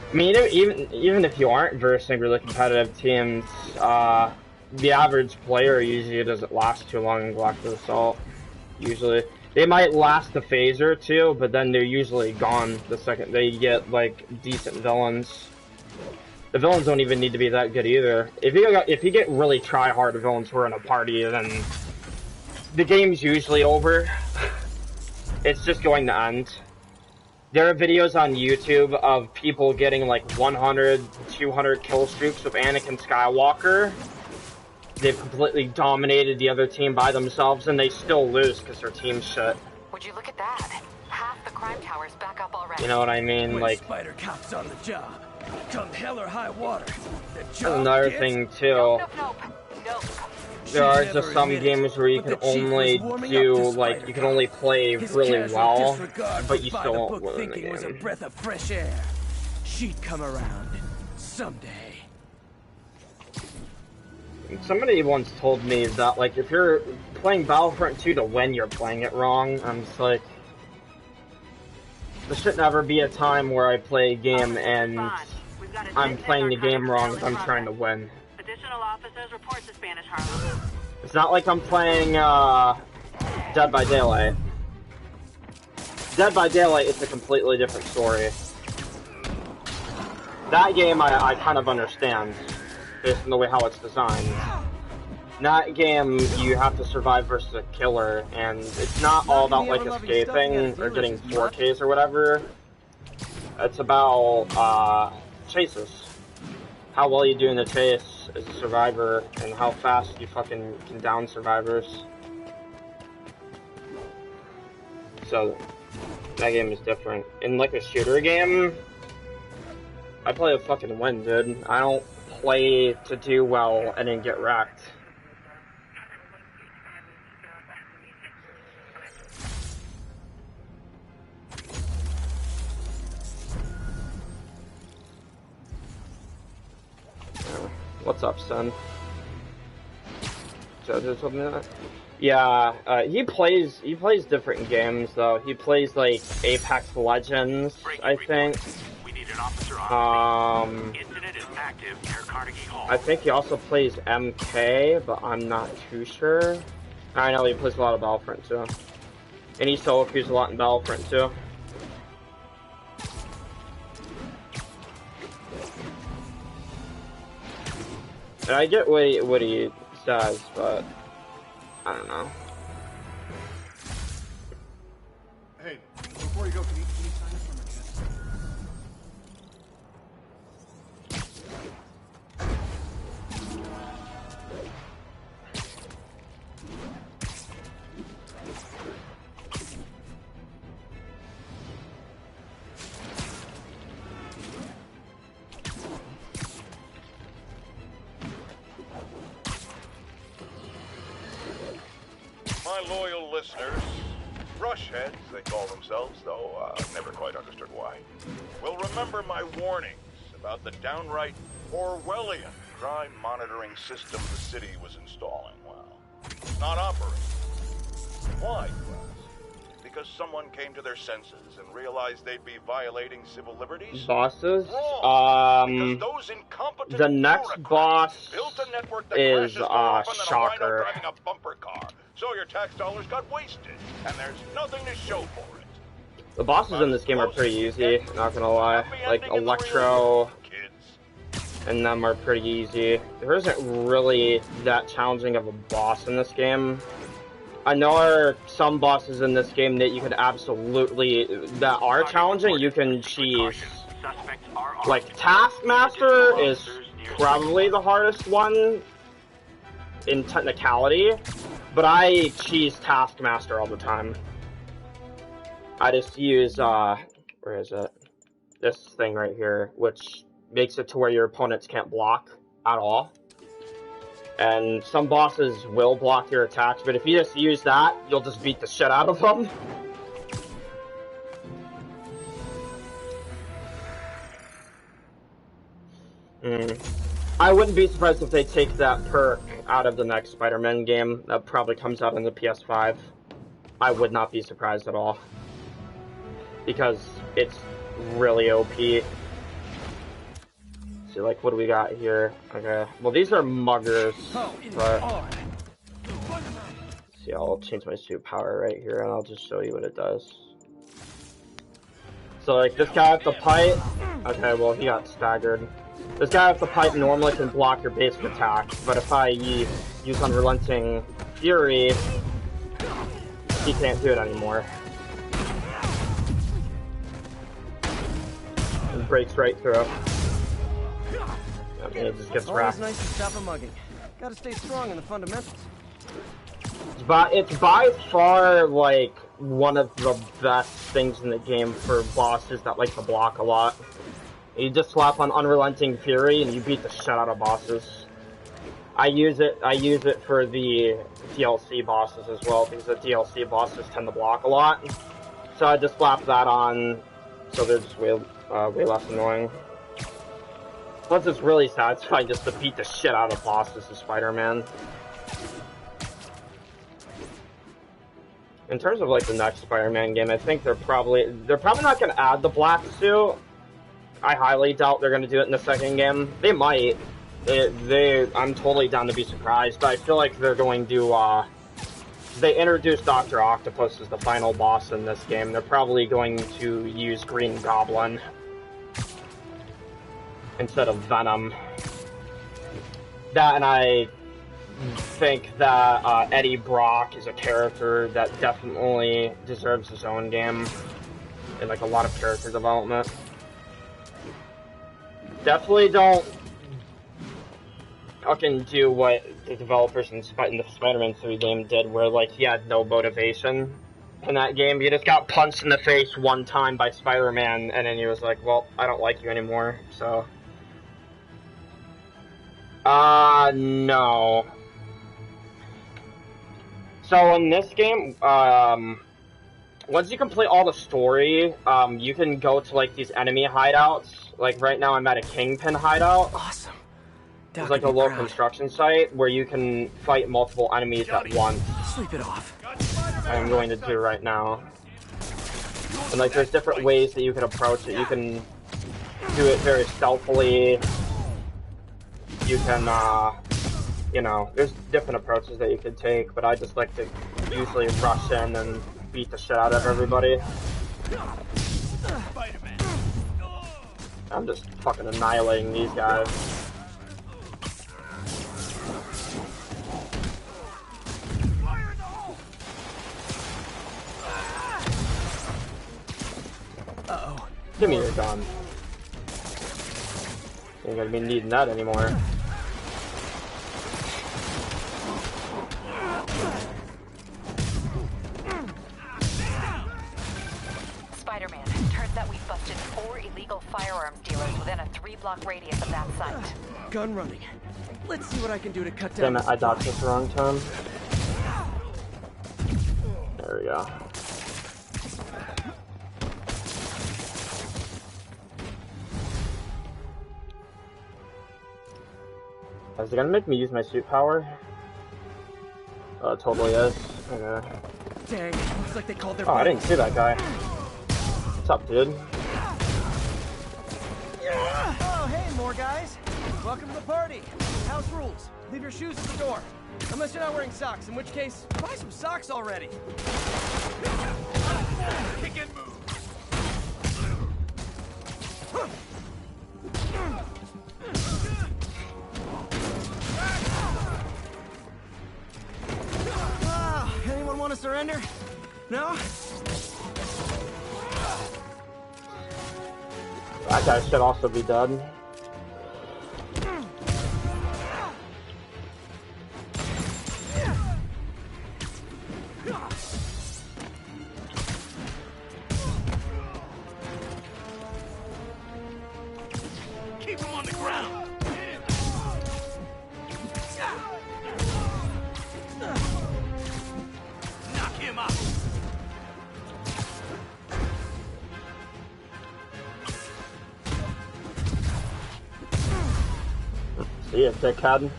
I mean, even if you aren't versing really competitive teams, the average player usually doesn't last too long in Galactic Assault. Usually. They might last a phase or two, but then they're usually gone the second they get, like, decent villains. The villains don't even need to be that good either. If you get really try-hard villains who are in a party, then the game's usually over. It's just going to end. There are videos on YouTube of people getting like 100, 200 kill streaks with Anakin Skywalker. They've completely dominated the other team by themselves, and they still lose because their team's shit. Would you look at that? Half the crime tower's back up already. You know what I mean? When like, Spider Cop's on the job, come hell or high water. The that's job another gets... thing too. Nope. There are just some games where you can only do, like, you can only play really well, but you still won't win the game. Was a breath of fresh air. She'd come around someday. Somebody once told me that, like, if you're playing Battlefront 2 to win, you're playing it wrong. I'm just like, there should never be a time where I play a game and I'm playing the game wrong if I'm trying to win. Additional officers report to Spanish Harlem. It's not like I'm playing, Dead by Daylight. Dead by Daylight is a completely different story. That game I kind of understand, based on the way how it's designed. In that game, you have to survive versus a killer, and it's not all about, like, escaping or getting 4Ks or whatever. It's about, chases. How well you do in the chase as a survivor, and how fast you fucking can down survivors. So, that game is different. In, like, a shooter game, I play to fucking win, dude. I don't play to do well and then get wrecked. What's up, son? Jojo told me that. Yeah, he plays different games though. He plays like Apex Legends, I think. We need an officer on Incident is active near Carnegie Hall. I think he also plays MK, but I'm not too sure. I know he plays a lot of Battlefront too. And he solo queues a lot in Battlefront too. And I get what he says, but I don't know. Hey, before you go, can you sign up for my test? My loyal listeners, brushheads they call themselves, though never quite understood why, will remember my warnings about the downright Orwellian crime monitoring system the city was installing. Well, it's not operating. Why, you ask? because someone came to their senses and realized they'd be violating civil liberties? Bosses? Because those incompetent the next boss built a network that is, crashes more often than a rhino Shocker. driving a bumper car. So your tax dollars got wasted, and there's nothing to show for it. The bosses in this game are pretty easy, not gonna lie. Like, Electro and them are pretty easy. There isn't really that challenging of a boss in this game. I know there are some bosses in this game that you could absolutely, that are challenging, you can cheese. Like, Taskmaster is probably the hardest one in technicality, but I cheese Taskmaster all the time. I just use, where is it? This thing right here, which makes it to where your opponents can't block at all. And some bosses will block your attacks, but if you just use that, you'll just beat the shit out of them. I wouldn't be surprised if they take that perk out of the next Spider-Man game. That probably comes out on the PS5. I would not be surprised at all. Because it's really OP. See, like, what do we got here? Okay, well, these are muggers, but... See, I'll change my suit power right here, and I'll just show you what it does. So, like, this guy with the pipe... Okay, well, he got staggered. This guy with the pipe normally can block your basic attack, but if I use Unrelenting Fury, he can't do it anymore. It breaks right through. I mean, it just gets wrapped. Always nice to stop a mugging. Gotta stay strong in the fundamentals. It's by far, like, one of the best things in the game for bosses that like to block a lot. You just slap on Unrelenting Fury and you beat the shit out of bosses. I use it for the DLC bosses as well, because the DLC bosses tend to block a lot. So I just slap that on, so they're just way less annoying. Plus it's really satisfying just to beat the shit out of bosses as Spider-Man. In terms of, like, the next Spider-Man game, I think they're probably not gonna add the black suit. I highly doubt they're gonna do it in the second game. They might. I'm totally down to be surprised, but I feel like they're going to, they introduced Dr. Octopus as the final boss in this game. They're probably going to use Green Goblin instead of Venom. That, and I think that Eddie Brock is a character that definitely deserves his own game in, like, a lot of character development. Definitely don't fucking do what the developers in the Spider-Man 3 game did, where, like, he had no motivation in that game. He just got punched in the face one time by Spider-Man, and then he was like, well, I don't like you anymore, so... no. So in this game, once you complete all the story, you can go to, like, these enemy hideouts. Like, right now I'm at a Kingpin hideout. Awesome. It's like a low construction site where you can fight multiple enemies at once. Sleep it off. I'm going to do right now. And, like, there's different ways that you can approach it. You can do it very stealthily. You can, you know, there's different approaches that you can take, but I just like to usually rush in and beat the shit out of everybody. I'm just fucking annihilating these guys. Uh-oh. Give me your gun. Ain't gonna be needing that anymore. Spider-Man, turns out we busted 4 illegal firearms dealers within a 3-block radius of that site. Gun running. Let's see what I can do to cut down. Damn it, I dodged this the wrong time. There we go. Is it gonna make me use my suit power? Oh, it totally is. Okay. Dang, looks like they called their Oh, I didn't see that guy. What's up, dude? Oh, hey, more guys. Welcome to the party. House rules. Leave your shoes at the door. Unless you're not wearing socks, in which case, buy some socks already. Kick and move. Anyone want to surrender? No? That guy should also be dead. Keep him on the ground. Knock him out. See ya, dickhead.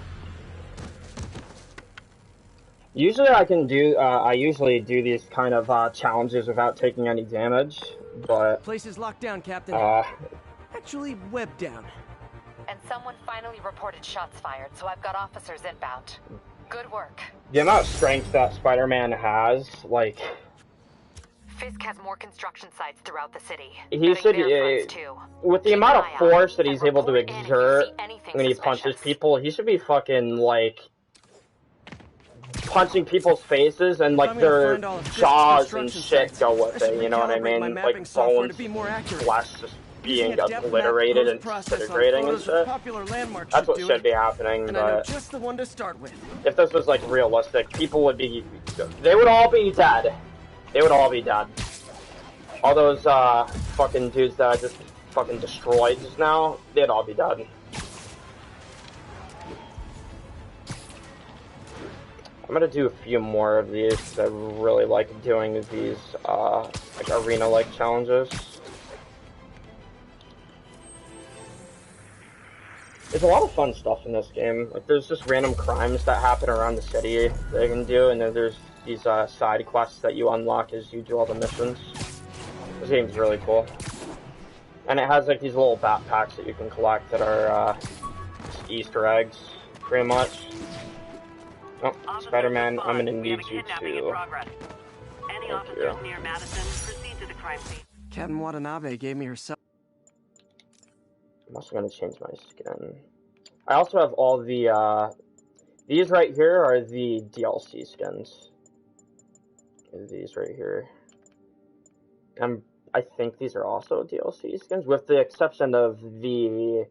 Usually I can do, I usually do these kind of challenges without taking any damage, but... Place is locked down, Captain. Actually, webbed down. And someone finally reported shots fired, so I've got officers inbound. Good work. The amount of strength that Spider-Man has, like... Fisk has more construction sites throughout the city. He should, with the amount of force that he's able to exert when he punches people, he should be fucking, like... punching people's faces and like their jaws and shit go with it, you know what I mean? Like bones, flesh just being obliterated and disintegrating and shit. That's what should be happening, but if this was like realistic, people would be, they would all be dead. They would all be dead. All those fucking dudes that I just fucking destroyed just now, they'd all be dead. I'm gonna do a few more of these because I really like doing these like arena-like challenges. There's a lot of fun stuff in this game. Like there's just random crimes that happen around the city that you can do, and then there's these side quests that you unlock as you do all the missions. This game's really cool. And it has like these little backpacks that you can collect that are just Easter eggs, pretty much. Oh, Spider-Man, I'm gonna need you to... Any officers near Madison, proceed to the crime scene. Captain Watanabe gave me her cell. I'm also gonna change my skin. I also have all the, these right here are the DLC skins. These right here. I think these are also DLC skins, with the exception of the,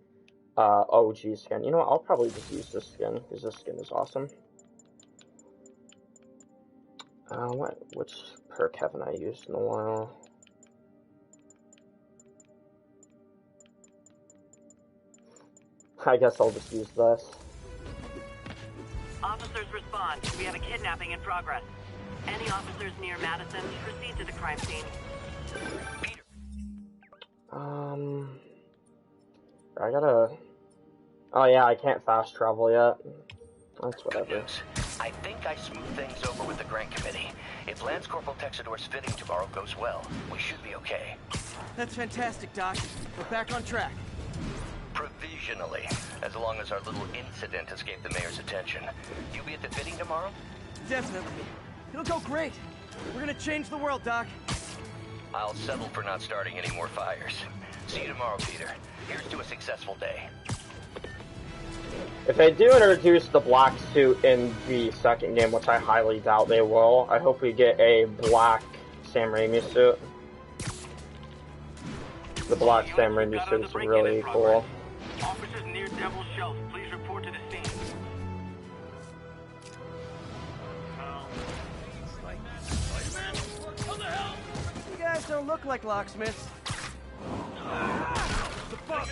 OG skin. You know what, I'll probably just use this skin, because this skin is awesome. Which perk haven't I used in a while? I guess I'll just use this. Officers respond. We have a kidnapping in progress. Any officers near Madison, proceed to the crime scene. Peter. I gotta... Oh yeah, I can't fast travel yet. That's Good whatever. news. I think I smoothed things over with the grant committee. If Lance Corporal Texador's fitting tomorrow goes well, we should be okay. That's fantastic, Doc. We're back on track. Provisionally, as long as our little incident escaped the mayor's attention. You'll be at the fitting tomorrow? Definitely. It'll go great. We're gonna change the world, Doc. I'll settle for not starting any more fires. See you tomorrow, Peter. Here's to a successful day. If they do introduce the black suit in the second game, which I highly doubt they will, I hope we get a black Sam Raimi suit. The black Sam Raimi suit is really cool. Officers near Devil's Shelf, please report to the scene. You guys don't look like locksmiths. The fuck?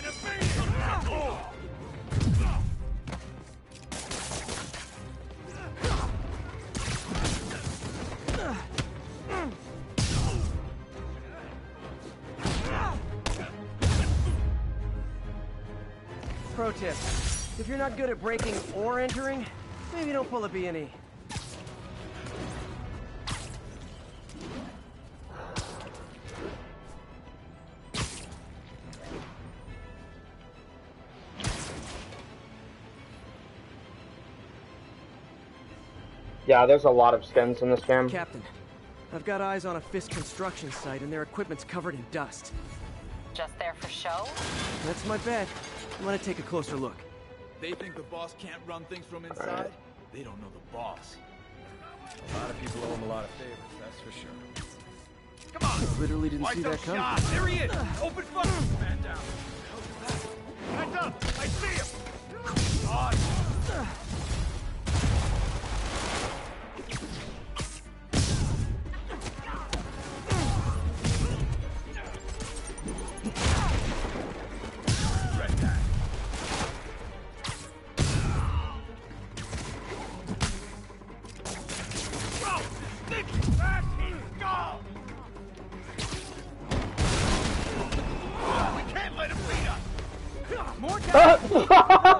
Pro tip, if you're not good at breaking or entering, maybe don't pull a B&E. Yeah, there's a lot of skins in this game. Captain, I've got eyes on a Fisk construction site and their equipment's covered in dust. Just there for show? That's my bet. I'm gonna take a closer look. They think the boss can't run things from inside? They don't know the boss. A lot of people owe him a lot of favors, that's for sure. Come on! Literally didn't see that coming. Shot. There he is! Open fire! Man down. Heads up! I see him! On!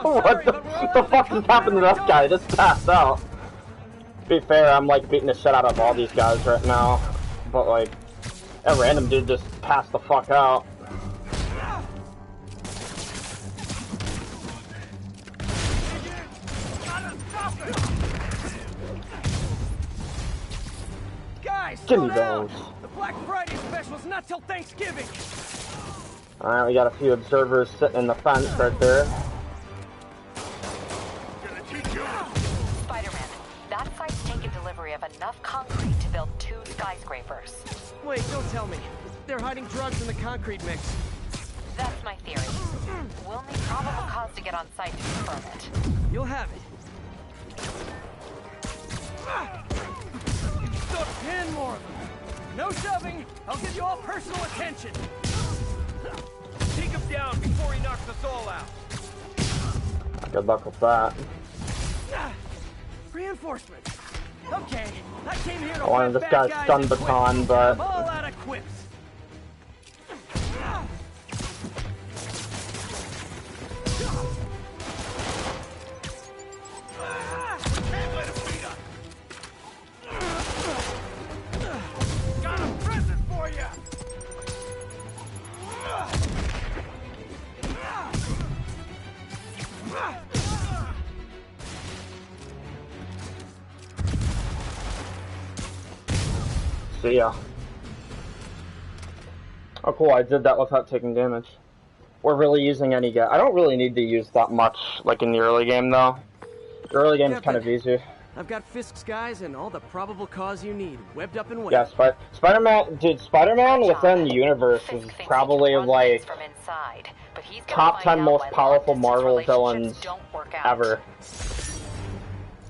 What the fuck just happened to that guy? He just passed out. To be fair, I'm like beating the shit out of all these guys right now. But like, a random dude just passed the fuck out. Guys, Give me slow down. those. The Black Friday special's not till Thanksgiving. Alright, we got a few observers sitting in the fence right there. Spider-Man, that site's taken delivery of enough concrete to build 2 skyscrapers. Wait, don't tell me. They're hiding drugs in the concrete mix. That's my theory. We'll need probable cause to get on site to confirm it. You'll have it. 10 more of them. No shoving. I'll give you all personal attention. Take him down before he knocks us all out. Good luck with that. Reinforcements. Okay, I came here to I wanted whip this bad guy's guys stun and baton, quit. but I'm all out of quips. Can't let him beat us. Got a present for you. see ya. Oh cool, I did that without taking damage. We're really using any gas. I don't really need to use that much, like in the early game though. The early game is kind of easy. I've got Fisk's guys and all the probable cause you need, webbed up and waiting. Yeah, Spider-Man, dude, Spider-Man within the universe is probably like top 10 most powerful Marvel villains ever.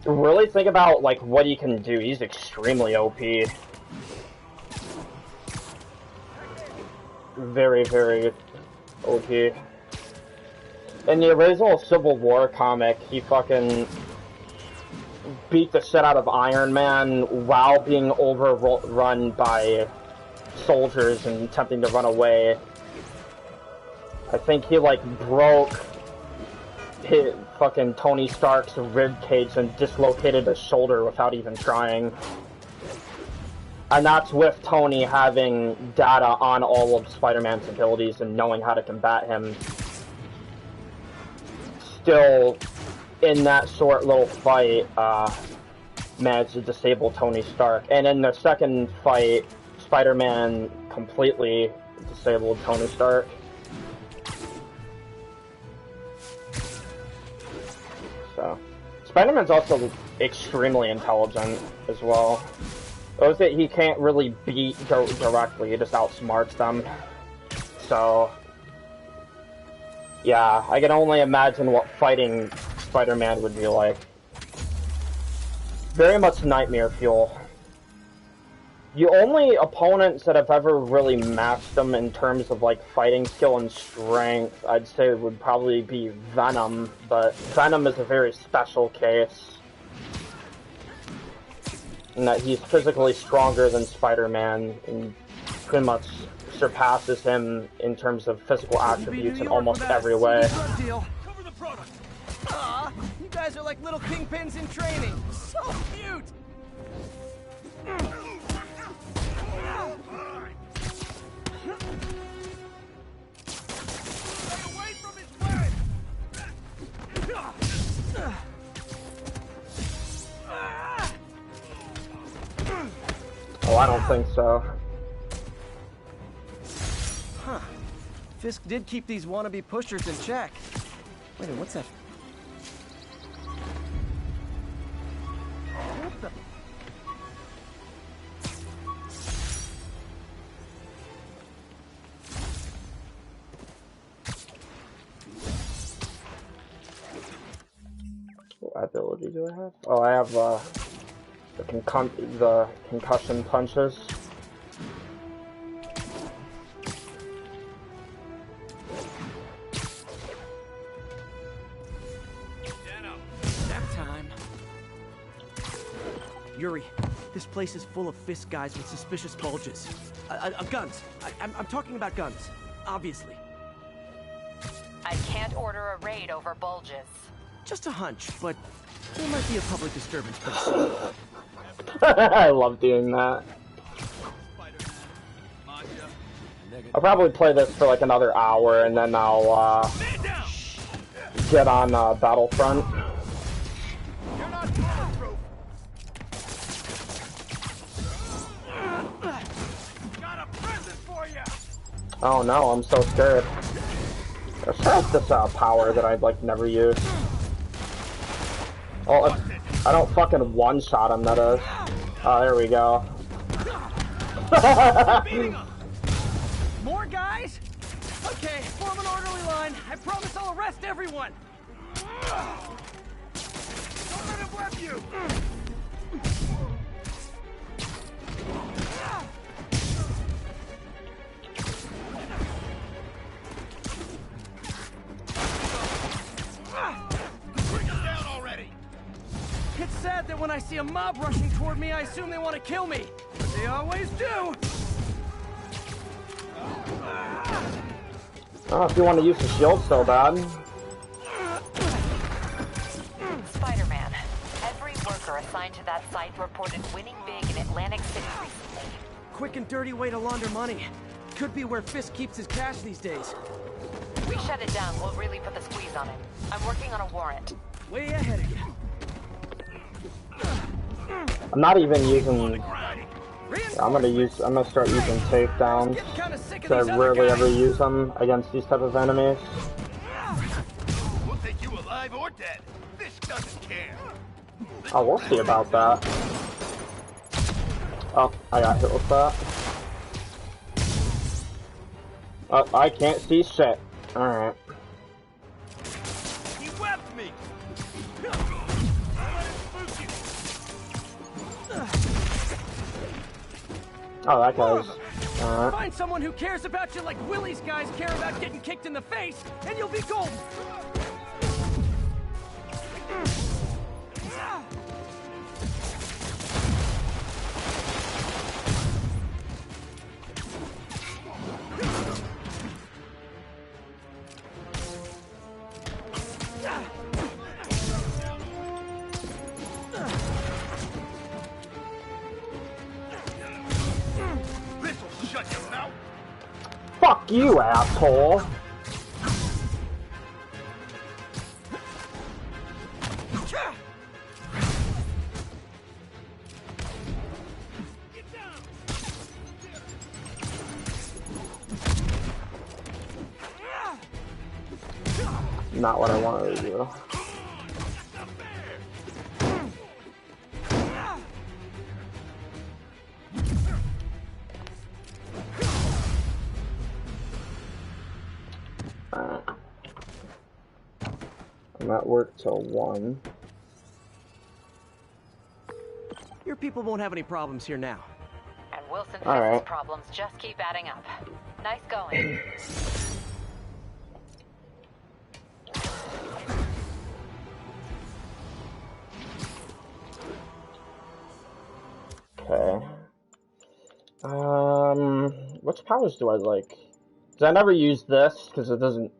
Really think about like what he can do. He's extremely OP. Very, very OP. In the original Civil War comic, he fucking beat the shit out of Iron Man while being overrun by soldiers and attempting to run away. I think he like broke fucking Tony Stark's rib cage and dislocated his shoulder without even trying. And that's with Tony having data on all of Spider-Man's abilities and knowing how to combat him. Still, in that short little fight, managed to disable Tony Stark. And in the second fight, Spider-Man completely disabled Tony Stark. So, Spider-Man's also extremely intelligent as well. Those that he can't really beat directly, he just outsmarts them. So, yeah, I can only imagine what fighting Spider-Man would be like. Very much nightmare fuel. The only opponents that have ever really matched them in terms of like fighting skill and strength, I'd say would probably be Venom, but Venom is a very special case. In that he's physically stronger than Spider-Man and pretty much surpasses him in terms of physical attributes in almost every way. Cover the product. Aw, you guys are like little kingpins in training. So cute. Stay away from his way. No, I don't think so. Huh. Fisk did keep these wannabe pushers in check. Wait a minute, what's that? What the? What ability do I have? Oh, I have the concussion punches. Nap time. Yuri, this place is full of Fisk guys with suspicious bulges. Guns. I'm talking about guns, obviously. I can't order a raid over bulges. Just a hunch, but there might be a public disturbance pretty soon. I love doing that. I'll probably play this for like another hour, and then I'll get on Battlefront. You're not bulletproof. Got a present for you. Oh no, I'm so scared. There's this power that I'd like never use. Oh, I don't fucking one-shot him, that is. Oh, there we go. More guys? Okay, form an orderly line. I promise I'll arrest everyone. Don't let him whip you. Bring him down already. It's sad that when I see a mob rushing toward me, I assume they want to kill me. But they always do. Oh, if you want to use the shield so bad. Spider-Man, every worker assigned to that site reported winning big in Atlantic City recently. Quick and dirty way to launder money. Could be where Fisk keeps his cash these days. We shut it down, we'll really put the squeeze on him. I'm working on a warrant. Way ahead of you. I'm not even using... I'm gonna start using takedowns. I rarely ever use them against these type of enemies. We'll take you alive or dead. Fisk doesn't care. Oh, we'll see about that. Oh, I got hit with that. Oh, I can't see shit. Alright. He webbed me. Oh, that guy's... Find someone who cares about you like Willie's guys care about getting kicked in the face, and you'll be golden. This'll shut your mouth. Fuck you, asshole! Not what I wanted to do. I'm at work till 1. Your people won't have any problems here now. And Wilson Fisk's Alright. problems just keep adding up. Nice going. Okay. Which powers do I like? Cause I never use this because it doesn't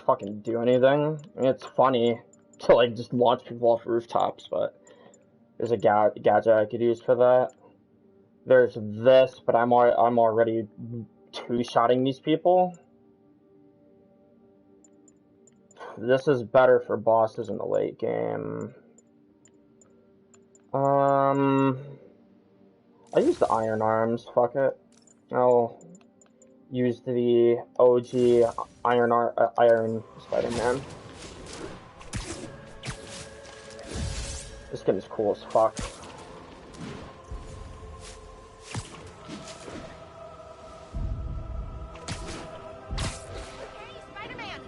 fucking do anything. I mean, it's funny to like just launch people off rooftops, but there's a gadget I could use for that. There's this, but I'm already two-shotting these people. This is better for bosses in the late game. I use the iron arms, fuck it. I'll use the OG Iron Spider-Man. This skin is cool as fuck. Hey, Spider-Man!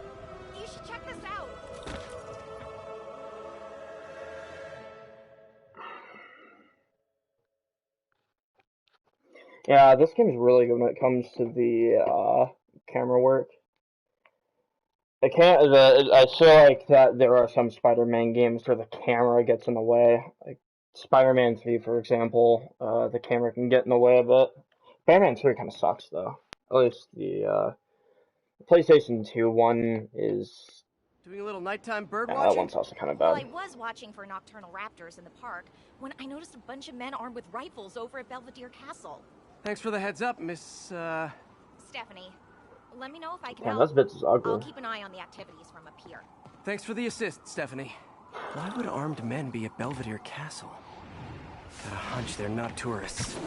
You should check this out. Yeah, this game's really good when it comes to the camera work. I feel like that there are some Spider-Man games where the camera gets in the way. Like Spider-Man 3, for example, the camera can get in the way a bit. Spider-Man 3 kind of sucks, though. At least the PlayStation 2 one is... Doing a little nighttime bird that watching? one's also kind of Well, bad. I was watching for nocturnal raptors in the park when I noticed a bunch of men armed with rifles over at Belvedere Castle. Thanks for the heads up, Miss, Stephanie, let me know if I can Damn, help. this bitch is ugly. I'll keep an eye on the activities from up here. Thanks for the assist, Stephanie. Why would armed men be at Belvedere Castle? Got a hunch they're not tourists.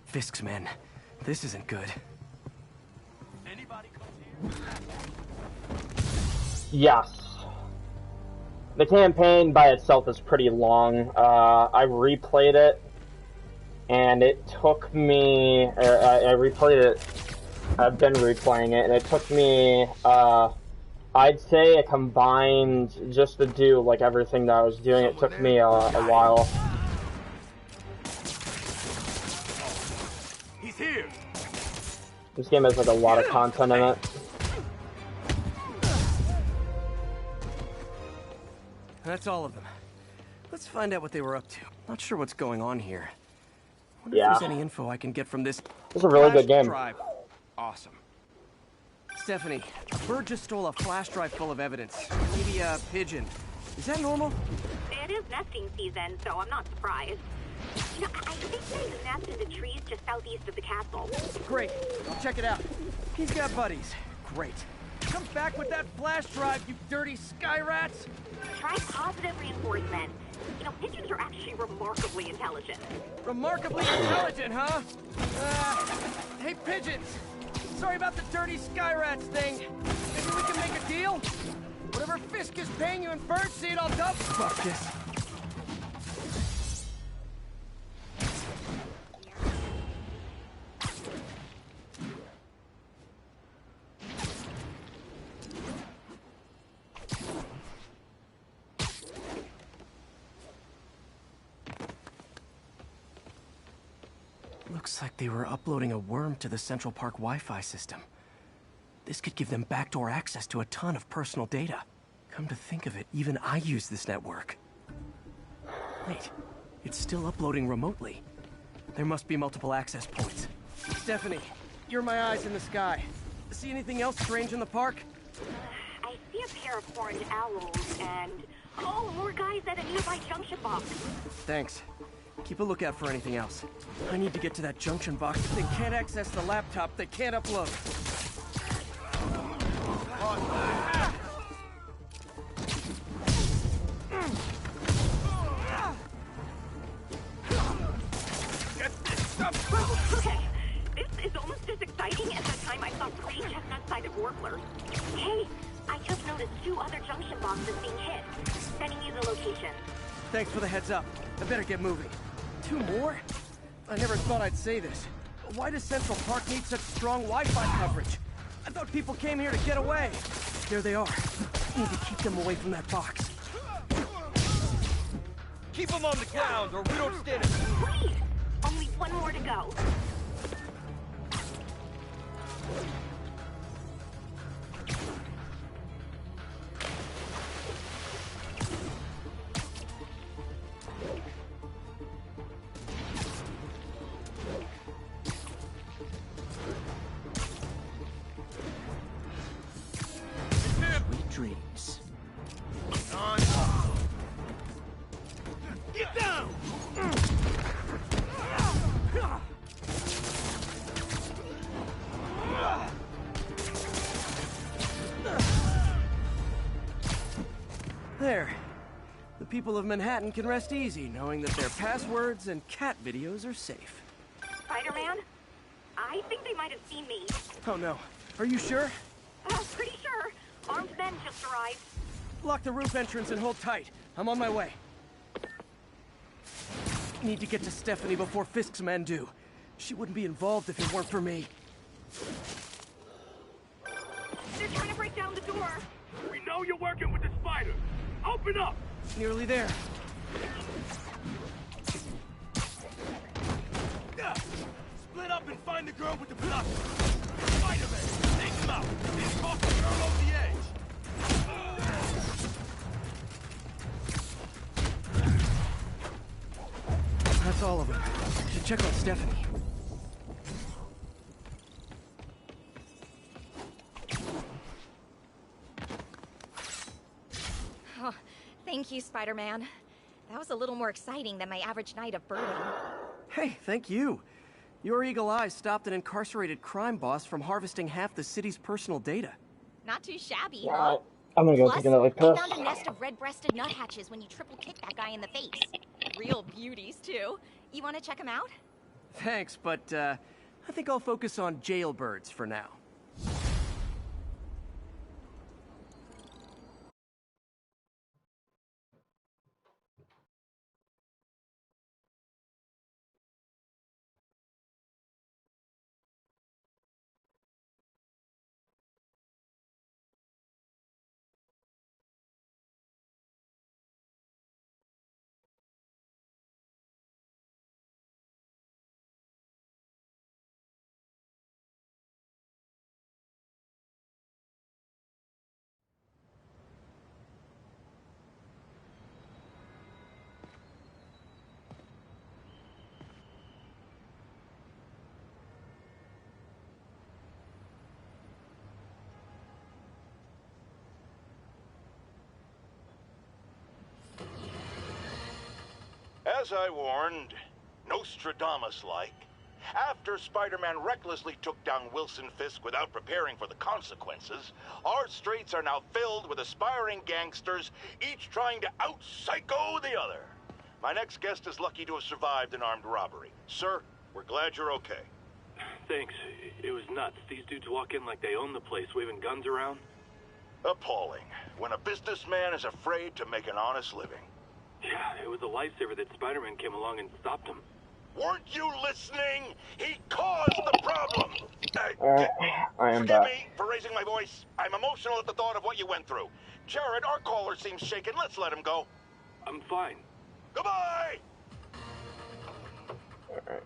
Fisk's men. This isn't good. Anybody comes here? Yes. The campaign by itself is pretty long. I replayed it, and it took me... I replayed it. I've been replaying it, and it took me... I'd say a combined... Just to do, like, everything that I was doing, it took me a while. He's here. This game has, like, a lot of content in it. That's all of them. Let's find out what they were up to. Not sure what's going on here. Wonder Yeah. if there's any info I can get from this. This is a really good flash game. Drive. Awesome. Stephanie, a bird just stole a flash drive full of evidence. Maybe a pigeon. Is that normal? It is nesting season, so I'm not surprised. You know, I think they nest in the trees just southeast of the castle. Great. I'll check it out. He's got buddies. Great. Come back with that flash drive, you dirty sky rats! Try positive reinforcement. You know, pigeons are actually remarkably intelligent. Remarkably intelligent, huh? Hey, pigeons! Sorry about the dirty sky rats thing. Maybe we can make a deal? Whatever Fisk is paying you in birdseed, I'll double. Fuck this. Looks like they were uploading a worm to the Central Park Wi-Fi system. This could give them backdoor access to a ton of personal data. Come to think of it, even I use this network. Wait, it's still uploading remotely. There must be multiple access points. Stephanie, you're my eyes in the sky. See anything else strange in the park? I see a pair of horned owls and... oh, more guys at a nearby junction box. Thanks. Keep a lookout for anything else. I need to get to that junction box. If they can't access the laptop, they can't upload. Okay, this is almost as exciting as the time I saw 3 chestnut-sided warblers. Hey, I just noticed 2 other junction boxes being hit. Sending you the location. Thanks for the heads up. I better get moving. 2 more? I never thought I'd say this. Why does Central Park need such strong Wi-Fi coverage? I thought people came here to get away. There they are. Need to keep them away from that box. Keep them on the ground, or we don't stand it. Wait! Only 1 more to go. Dreams. Get down! There. The people of Manhattan can rest easy knowing that their passwords and cat videos are safe. Spider-Man? I think they might have seen me. Oh no. Are you sure? Pretty sure. Armed men just arrived. Lock the roof entrance and hold tight. I'm on my way. Need to get to Stephanie before Fisk's men do. She wouldn't be involved if it weren't for me. They're trying to break down the door. We know you're working with the spider. Open up! Nearly there. Split up and find the girl with the binoculars. Spider-Man, take him out. He's off the girl over the edge. That's all of them. Should check on Stephanie. Oh, thank you, Spider-Man. That was a little more exciting than my average night of birding. Hey, thank you. Your eagle eye stopped an incarcerated crime boss from harvesting half the city's personal data. Not too shabby, Yeah, huh? I'm gonna go Plus, take another I piss. found a nest of red-breasted nuthatches when you triple-kicked that guy in the face. Real beauties, too. You want to check them out? Thanks, but I think I'll focus on jailbirds for now. As I warned, Nostradamus-like, after Spider-Man recklessly took down Wilson Fisk without preparing for the consequences, our streets are now filled with aspiring gangsters, each trying to out-psycho the other. My next guest is lucky to have survived an armed robbery. Sir, we're glad you're okay. Thanks. It was nuts. These dudes walk in like they own the place, waving guns around. Appalling. When a businessman is afraid to make an honest living. Yeah, it was a lifesaver that Spider-Man came along and stopped him. Weren't you listening? He caused the problem! Alright, I am Forgive back. me for raising my voice. I'm emotional at the thought of what you went through. Jared, our caller seems shaken. Let's let him go. I'm fine. Goodbye! Alright.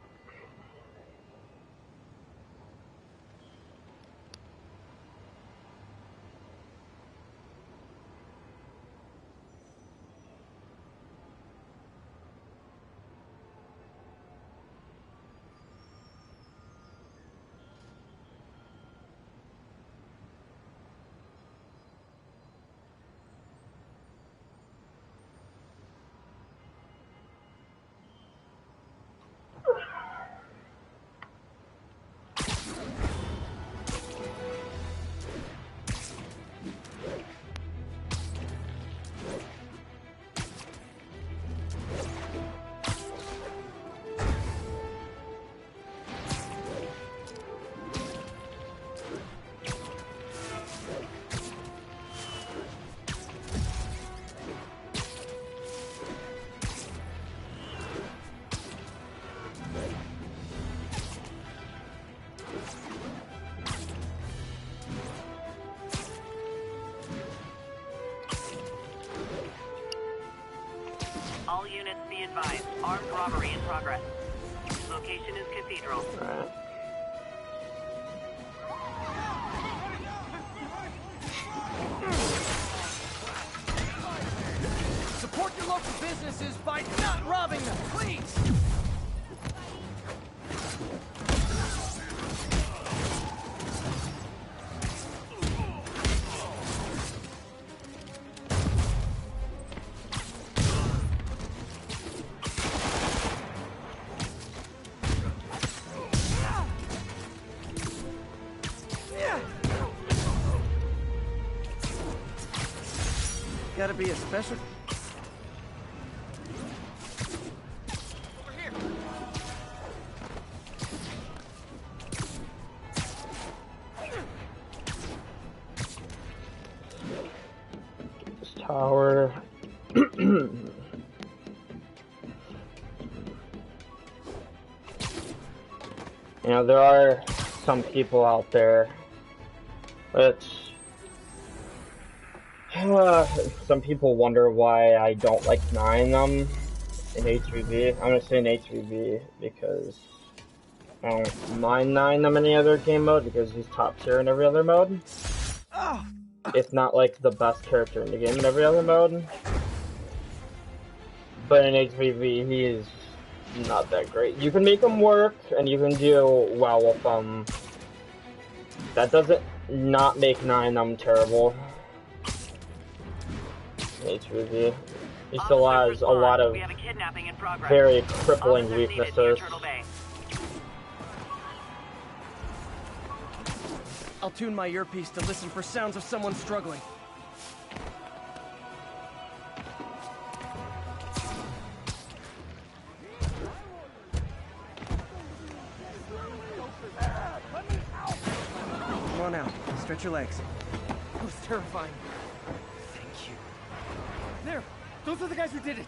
All units be advised. Armed robbery in progress. Location is Cathedral. Support your local businesses by not robbing them, please! Gotta be a special... This tower. You know, there are some people out there which some people wonder why I don't like 9 in HVV. I'm gonna say in HVV because I don't mind 9 in any other game mode because he's top tier in every other mode. If not like the best character in the game in every other mode. But in HVV he is not that great. You can make him work and you can do well with him. That doesn't not make 9 terrible. HVV. He still has a lot of very crippling weaknesses. I'll tune my earpiece to listen for sounds of someone struggling. Come on out. Stretch your legs. That was terrifying. Thank you. There! Those are the guys who did it!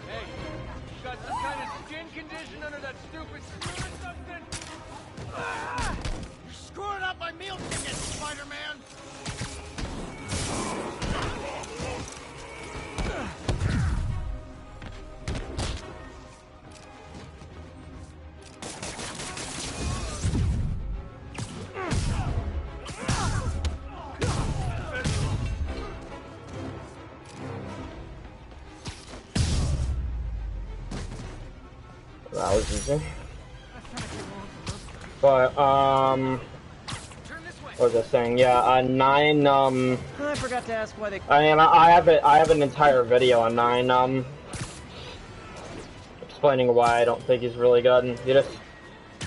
Hey, you got some kind of skin condition under that stupid suit or something? Ah! You're screwing up my meal ticket, Spider-Man! That was easy. But, what was I saying? Yeah, 9, I forgot to ask why they... I have an entire video on 9, explaining why I don't think he's really good. He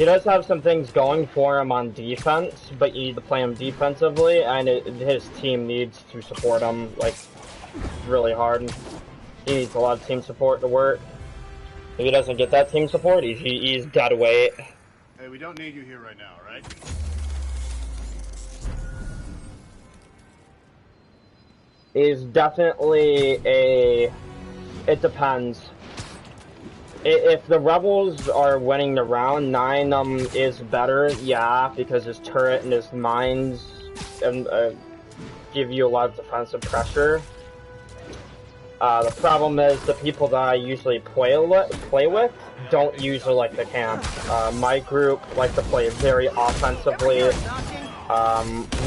does have some things going for him on defense, but you need to play him defensively, and his team needs to support him, like, really hard. He needs a lot of team support to work. If he doesn't get that team support, he's dead weight. Hey, we don't need you here right now, right? Is definitely a... It depends. If the rebels are winning the round, 9 is better, yeah, because his turret and his mines give you a lot of defensive pressure. The problem is the people that I usually play with don't usually like to camp. My group like to play very offensively.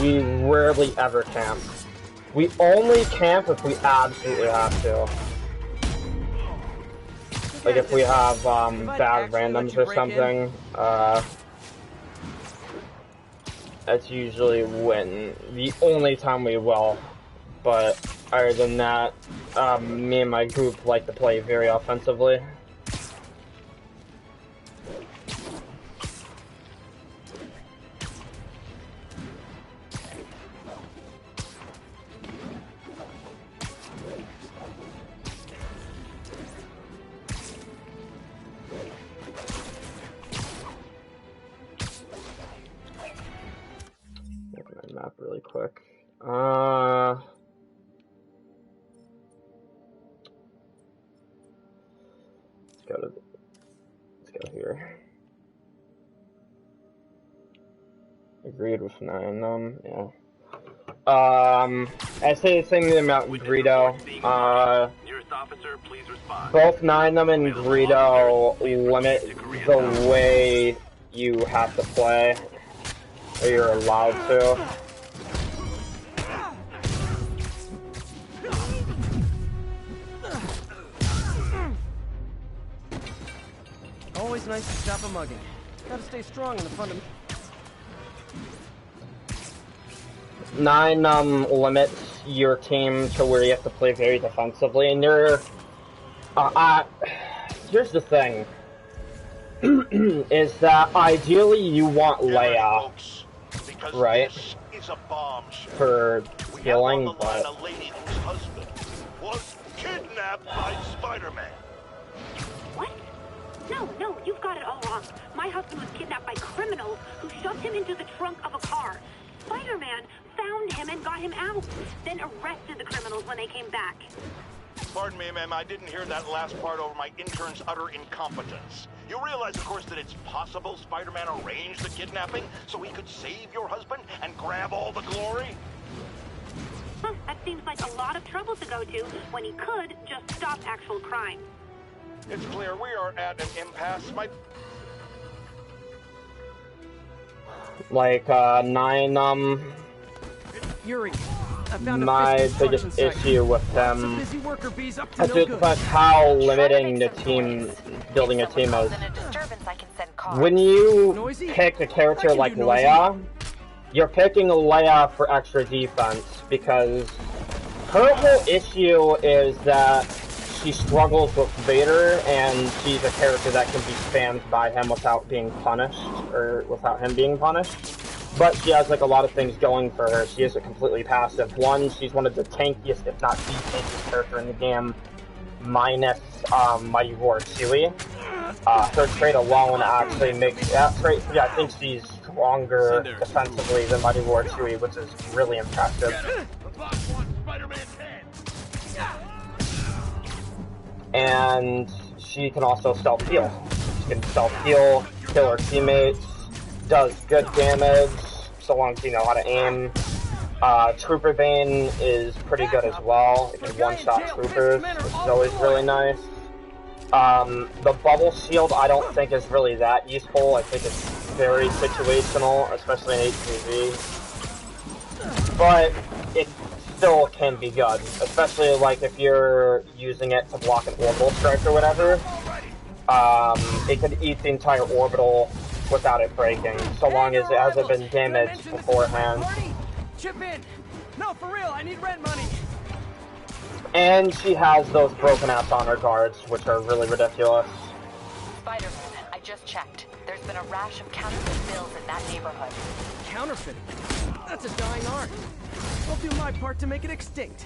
We rarely ever camp. We only camp if we absolutely have to. Like if we have bad randoms or something. That's usually when the only time we will. But other than that, me and my group like to play very offensively. Look at my map really quick. Let's go here. Agreed with 9, yeah. I say the same thing about Greedo. Both 9 and Greedo limit the way you have to play, or you're allowed to. Always nice to stop a mugging. Gotta stay strong in the fundamental. 9 limits your team to where you have to play very defensively, and here's the thing, is that ideally you want Leia, right? Today's a bombshell. for We have on killing, the line but a lady whose husband was kidnapped by Spider-Man. What? No, you've got it all wrong. My husband was kidnapped by criminals who shoved him into the trunk of a car. Spider-Man found him and got him out, then arrested the criminals when they came back. Pardon me, ma'am, I didn't hear that last part over my intern's utter incompetence. You realize, of course, that it's possible Spider-Man arranged the kidnapping so he could save your husband and grab all the glory? Huh, that seems like a lot of trouble to go to when he could just stop actual crime. It's clear we are at an impasse. like Yuri, I found my biggest issue with them is just how limiting the team building a team is. When you pick a character like Leia, you're picking Leia for extra defense because her whole issue is that she struggles with Vader, and she's a character that can be spammed by him without being punished, or without him being punished. But she has like a lot of things going for her. She isn't completely passive. One, she's one of the tankiest, if not the tankiest character in the game, minus Mighty Roar Chewie. Her trait alone actually makes that trait. Yeah, I think she's stronger defensively than Mighty Roar Chewie, which is really impressive. And she can also self-heal. She can self-heal, kill her teammates, does good damage, so long as you know how to aim. Trooper Bane is pretty good as well. It can one-shot troopers, which is always really nice. The bubble shield I don't think is really that useful. I think it's very situational, especially in HPV. But it still can be good, especially like if you're using it to block an orbital strike or whatever. It could eat the entire orbital without it breaking, so long as it hasn't been damaged beforehand. Chip in. No, for real, I need rent money. And she has those broken ass honor guards, which are really ridiculous. Spider-Man, I just checked. There's been a rash of counterfeit bills in that neighborhood. Counterfeiting? That's a dying art. I'll do my part to make it extinct.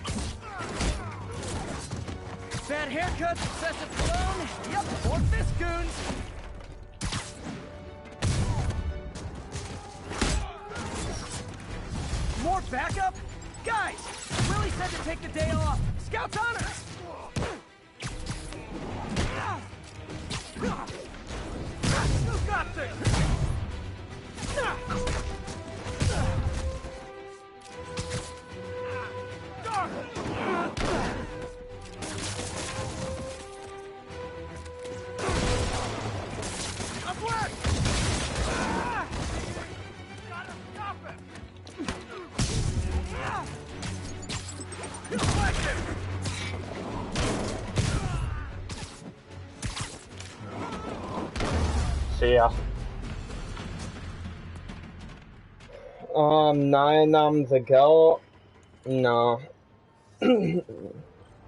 Bad haircuts, excessive cologne. Yep, more fist goons. More backup? Guys, Willie said to take the day off. Scout's honors! Who got this? Up work! Gotta stop it! See ya. 9 to go. No.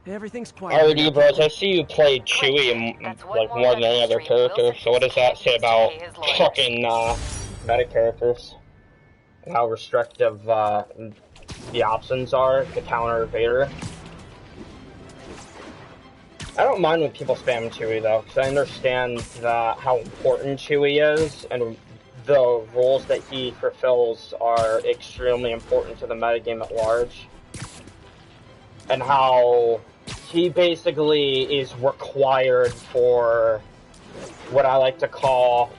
Everything's quiet. Alrighty, bros, I see you played Chewie like more than any other character, so what does that say about fucking meta characters? And how restrictive the options are to counter Vader? I don't mind when people spam Chewie though, because I understand how important Chewie is, and the roles that he fulfills are extremely important to the metagame at large. And how he basically is required for what I like to call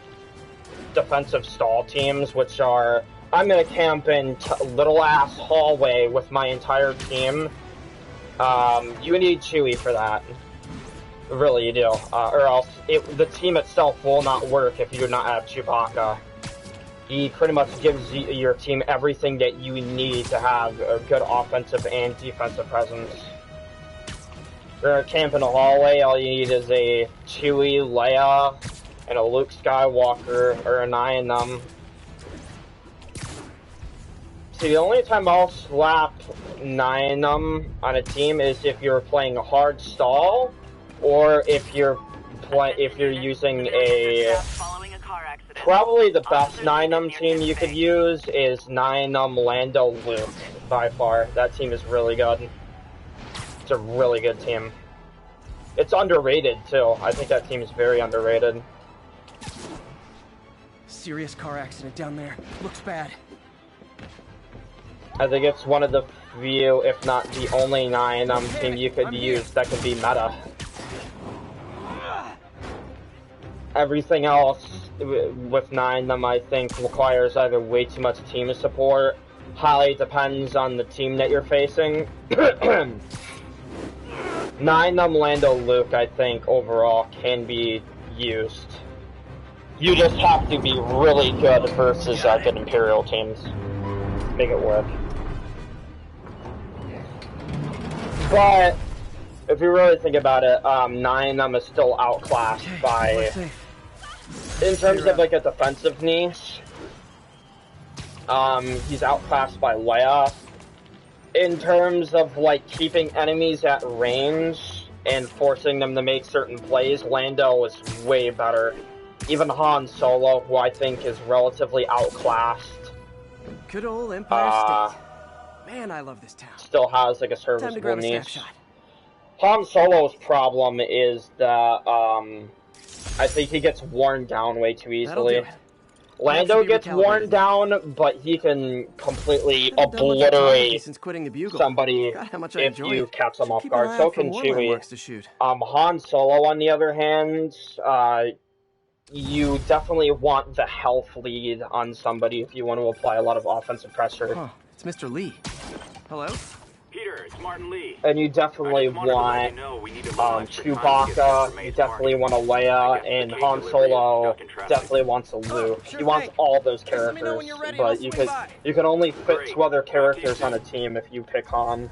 defensive stall teams, which are, I'm gonna camp in little ass hallway with my entire team. You need Chewie for that. Really, you do. Or else the team itself will not work if you do not have Chewbacca. He pretty much gives your team everything that you need to have a good offensive and defensive presence. If you're gonna camp in a hallway, all you need is a Chewie, Leia, and a Luke Skywalker, or an them. See, the only time I'll slap 9 on a team is if you're playing a hard stall, or if you're using a probably the best 9 team you could use is 9 Lando Luke by far. That team is really good. It's a really good team. It's underrated too. I think that team is very underrated. Serious car accident down there. Looks bad. I think it's one of the few, if not the only 9 team you could use that could be meta. Everything else with 9 I think requires either way too much team support, highly depends on the team that you're facing. 9 Lando Luke, I think, overall can be used. You just have to be really good versus good Imperial teams. Make it work. But if you really think about it, 9 is still outclassed by, in terms of like a defensive niche, he's outclassed by Leia. In terms of like keeping enemies at range and forcing them to make certain plays, Lando is way better. Even Han Solo, who I think is relatively outclassed. Good old Empire State. Man, I love this town. Still has like a serviceable niche. Han Solo's problem is that I think he gets worn down way too easily. Lando gets worn down, but he can completely obliterate somebody if you catch him off guard. So can Chewie. Han Solo, on the other hand, you definitely want the health lead on somebody if you want to apply a lot of offensive pressure. Huh, it's Mr. Lee. Hello? Peter, it's Martin Lee. And you definitely want Chewbacca, you definitely want a Leia, and Han Solo definitely wants a Luke. He wants all those characters, but you can only fit 2 other characters on a team if you pick Han.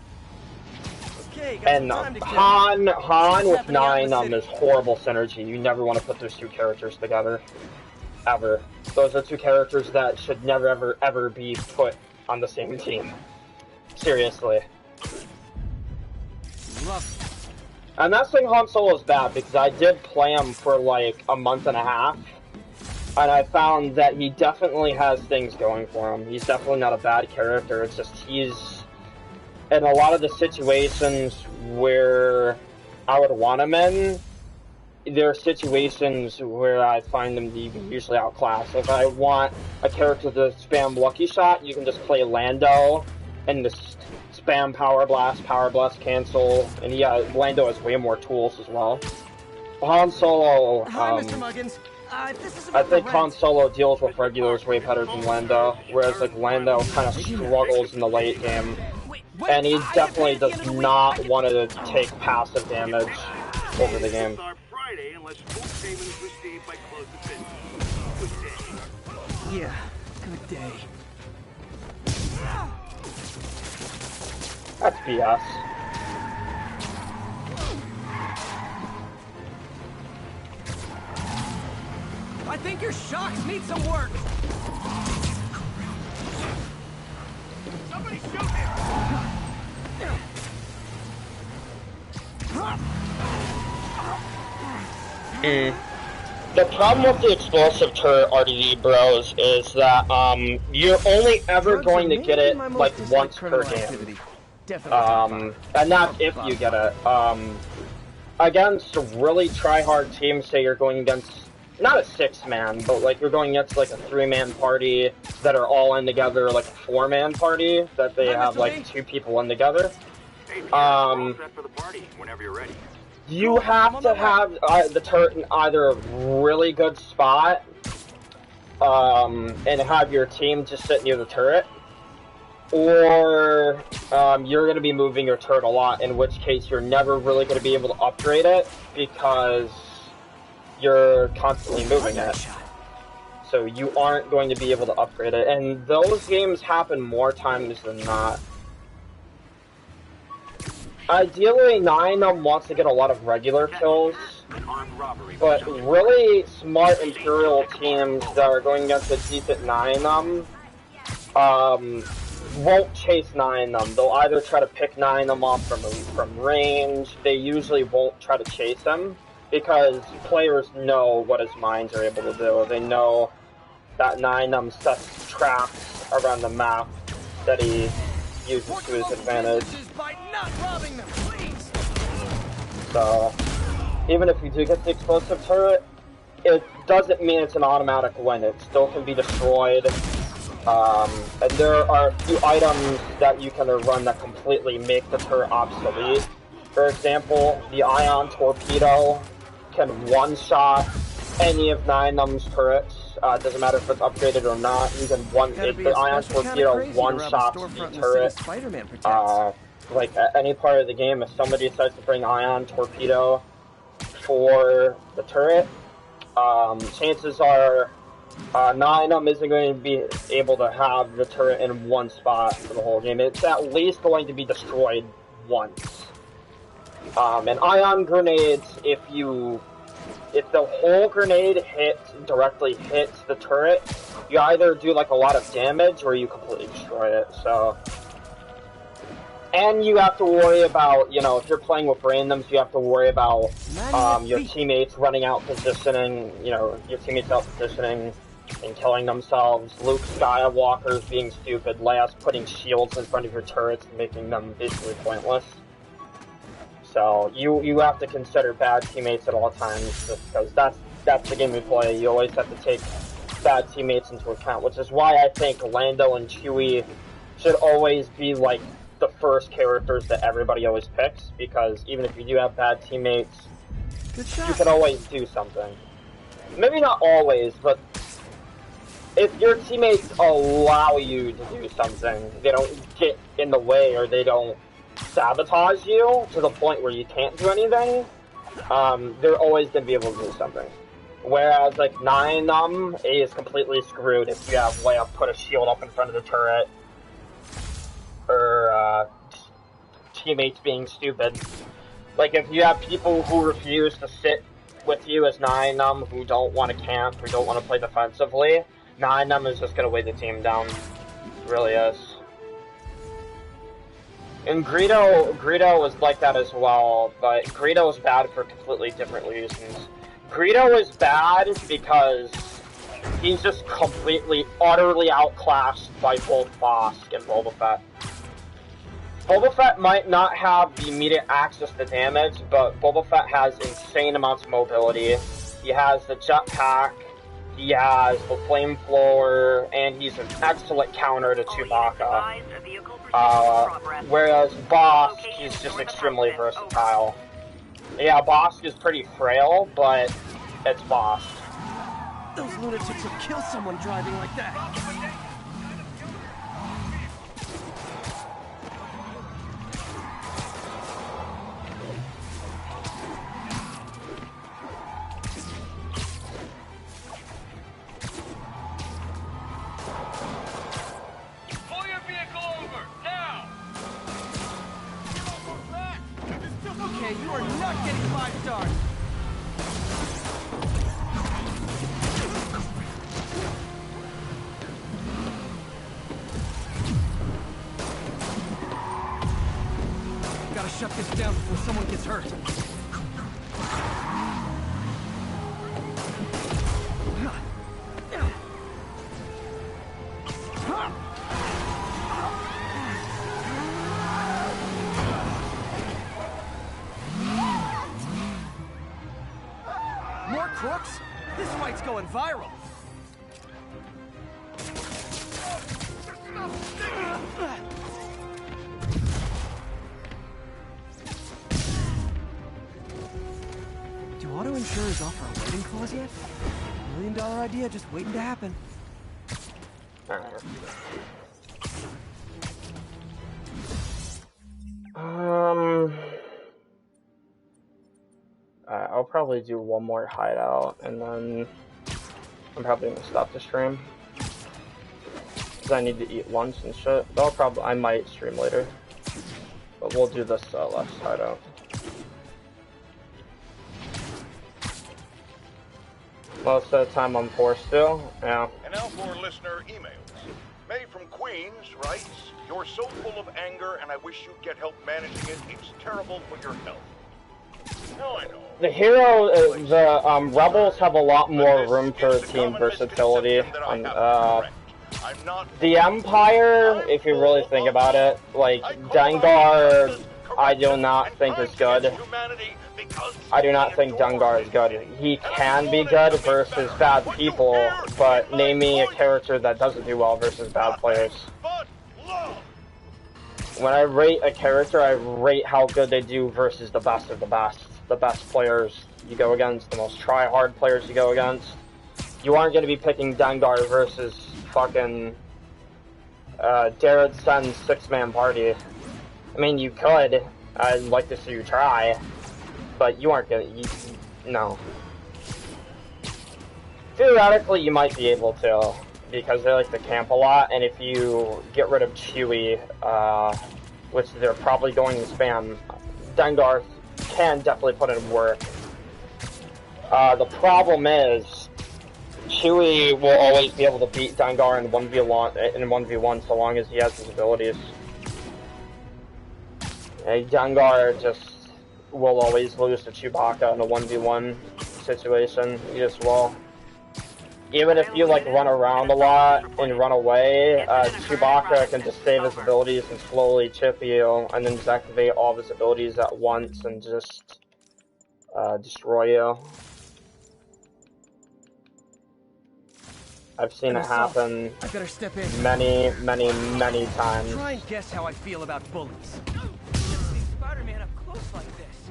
And Han with 9 is horrible synergy. You never want to put those 2 characters together. Ever. Those are 2 characters that should never ever be put on the same team. Seriously. I'm not saying Han Solo is bad, because I did play him for like a month and a half, and I found that he definitely has things going for him. He's definitely not a bad character, it's just he's, in a lot of the situations where I would want him in, there are situations where I find them to be usually outclassed. If I want a character to spam Lucky Shot, you can just play Lando, and just spam Power Blast, cancel, and yeah, Lando has way more tools as well. Han Solo, Hi, Mr. Muggins. I think Han Solo deals with regulars way better than Lando, whereas like Lando kind of struggles in the late game, and he definitely does not want to take passive damage over the game. Yeah, good day. That's BS. I think your shocks need some work. Somebody shoot him! The problem with the explosive turret RDD bros is that you're only ever going to get it like once per game. And that's if you get it. Against really try-hard teams, say you're going against not a 6-man, but like you're going against like a 3-man party that are all in together, like a 4-man party that they have like 2 people in together. You have to have the turret in either a really good spot, and have your team just sit near the turret, or you're going to be moving your turret a lot, in which case you're never really going to be able to upgrade it because you're constantly moving it. So you aren't going to be able to upgrade it, and those games happen more times than not. Ideally, 9 wants to get a lot of regular kills, but really smart Imperial teams that are going against a decent 9 won't chase 9 They'll either try to pick 9 off from range. They usually won't try to chase them. because players know what his mines are able to do. They know that 9 sets traps around the map that he uses to his advantage. So, even if you do get the explosive turret, it doesn't mean it's an automatic win. It still can be destroyed. And there are a few items that you can run that completely make the turret obsolete. For example, the ion torpedo can one-shot any of 9's turrets. Doesn't matter if it's upgraded or not. You can the ion torpedo one-shots the turret. Like at any part of the game, if somebody decides to bring ion torpedo for the turret, chances are 9 isn't going to be able to have the turret in one spot for the whole game. It's at least going to be destroyed once. And ion grenades, if the whole grenade directly hits the turret, you either do like a lot of damage or you completely destroy it. So, and you have to worry about, you know, if you're playing with randoms, you have to worry about your teammates running out positioning, you know, your teammates out positioning and killing themselves, Luke Skywalker's being stupid, Leia's putting shields in front of your turrets and making them basically pointless. So you have to consider bad teammates at all times, just because that's the game we play. You always have to take bad teammates into account, which is why I think Lando and Chewie should always be like the first characters that everybody always picks, because even if you do have bad teammates, you can always do something. Maybe not always, but if your teammates allow you to do something, they don't get in the way or they don't sabotage you to the point where you can't do anything, they're always going to be able to do something. Whereas, like, 9 is completely screwed if you have Leia put a shield up in front of the turret, or, teammates being stupid. Like, if you have people who refuse to sit with you as 9 who don't want to camp, who don't want to play defensively, 9 is just going to weigh the team down. It really is. And Greedo was like that as well, but Greedo is bad for completely different reasons. Greedo is bad because he's just completely, utterly outclassed by both Bosk and Boba Fett. Boba Fett might not have the immediate access to damage, but Boba Fett has insane amounts of mobility. He has the jetpack, he has the flamethrower, and he's an excellent counter to Chewbacca. Whereas Bosk is just extremely versatile. Yeah, Bosk is pretty frail, but it's Bosk. Those lunatics would kill someone driving like that. You are not getting 5 stars! Gotta shut this down before someone gets hurt. More crooks? This fight's going viral. Do auto insurers offer a waiting clause yet? $1 million idea just waiting to happen. I'll probably do one more hideout, and then I'm probably gonna stop the stream. Because I need to eat lunch and shit. But I might stream later. But we'll do this last hideout. Most of the time I'm forced to, yeah. And now for listener emails. May from Queens writes, "You're so full of anger and I wish you'd get help managing it. It's terrible for your health." The hero, the Rebels have a lot more room for team versatility. The Empire, if you really think about it, like, Dengar, I do not think is good. I do not think Dengar is good. He can be good versus bad people, but name me a character that doesn't do well versus bad players. When I rate a character, I rate how good they do versus the best of the best. The best players you go against, the most try-hard players you go against. You aren't going to be picking Dengar versus fucking Darrett Sen's six-man party. I mean, you could. I'd like to see you try. But you aren't gonna, no. Theoretically, you might be able to, because they like to camp a lot, and if you get rid of Chewie, which they're probably going to spam, Dengar can definitely put in work. The problem is, Chewie will always be able to beat Dengar in 1v1 so long as he has his abilities. And Dengar just will always lose to Chewbacca in a 1v1 situation. You just will. Even if you like run around a lot and run away, Chewbacca can just save his abilities and slowly chip you, and then just activate all of his abilities at once and just destroy you. I've seen it happen many, many, many times. Try and guess how I feel about bullies. Spider-Man up close like this.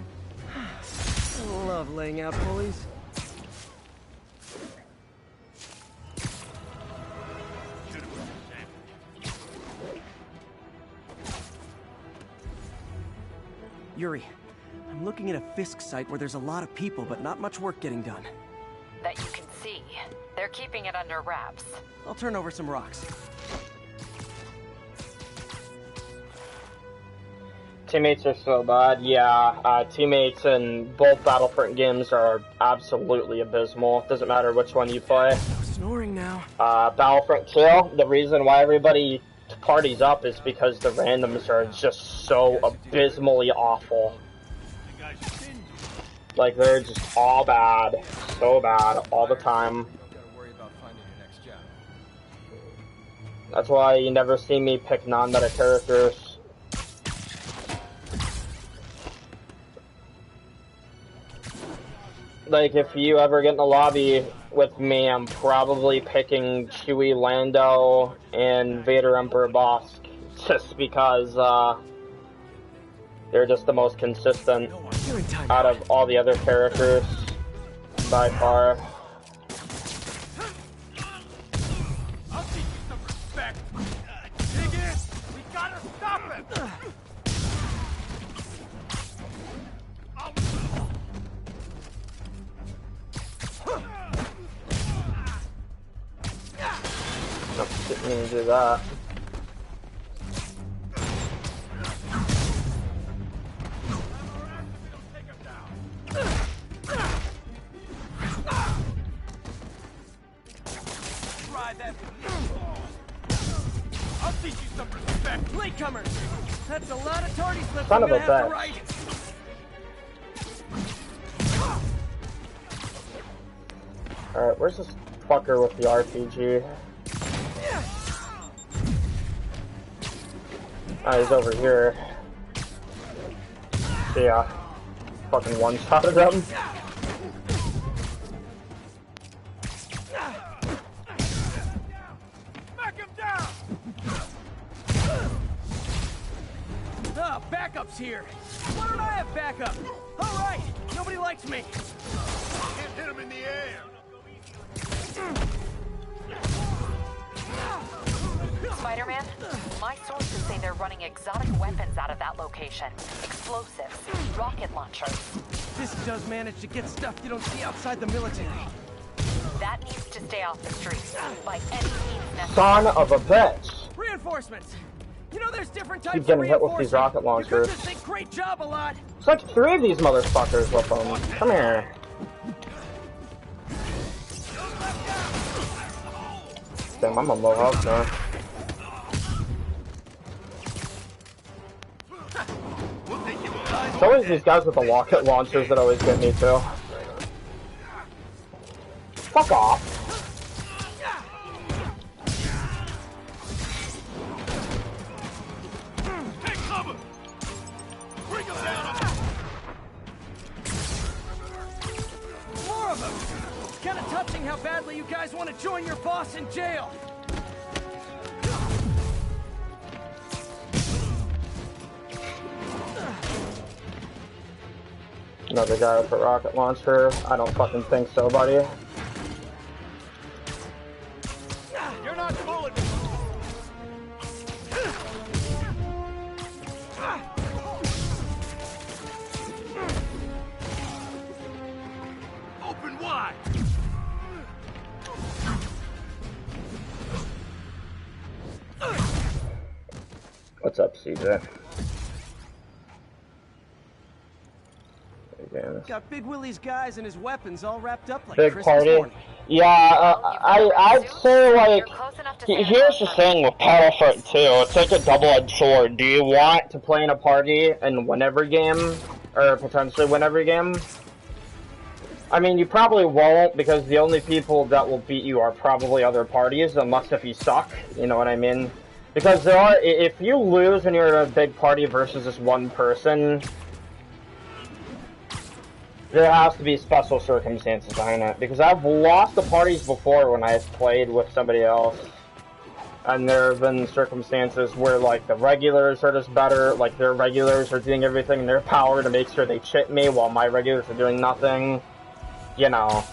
I love laying out bullies. Yuri, I'm looking at a Fisk site where there's a lot of people, but not much work getting done. That you can see. They're keeping it under wraps. I'll turn over some rocks. Teammates are so bad, yeah. Teammates in both Battlefront games are absolutely abysmal. Doesn't matter which one you play. Snoring now. Battlefront 2, the reason why everybody parties up is because the randoms are just so abysmally awful. Like, they're just all bad. So bad, all the time. That's why you never see me pick non-meta characters. Like, if you ever get in the lobby with me, I'm probably picking Chewie, Lando, and Vader, Emperor, Bosk. Just because, they're just the most consistent out of all the other characters, by far. I'll teach you some respect. Dig in. We gotta stop him. Didn't mean to do that. I'll teach you some respect. Latecomers! That's a lot of tardy slips Son I'm of a gonna have to bitch. write. Alright, where's this fucker with the RPG? Ah, he's over here. Yeah. Fucking one-shotted him. Knock him down. Ah, backup's here. Why don't I have backup? All right, nobody likes me. Can't hit him in the air. Spider-Man, my sources say they're running exotic weapons out of that location. Explosives, rocket launchers. This does manage to get stuff you don't see outside the military. That needs to stay off the streets by any means necessary. Son of a bitch! Reinforcements! You know there's different types Keep getting of hit with these rocket reinforcement. launchers. You could just say great job a lot. It's like 3 of these motherfuckers with them. Come here. Damn, I'm on low health now. We'll take you guys It's always these guys with the rocket launchers that always get me too. Fuck off. Take cover! Bring them down! More of them! It's kind of touching how badly you guys want to join your boss in jail. Another guy with a rocket launcher. I don't fucking think so, buddy. You're not fooling me! Open wide! What's up, CJ? Got Big Willie's guys and his weapons all wrapped up like Big Christmas party. morning. Yeah, I'd say, like, here's the thing with Battlefront 2, it's like a double-edged sword. Do you want to play in a party and win every game, or potentially win every game? I mean, you probably won't, because the only people that will beat you are probably other parties, unless if you suck, you know what I mean? Because there are, if you lose and you're in a big party versus this one person, there has to be special circumstances behind it, because I've lost the parties before when I've played with somebody else, and there have been circumstances where, like, the regulars are just better, like, their regulars are doing everything in their power to make sure they chip me while my regulars are doing nothing, you know,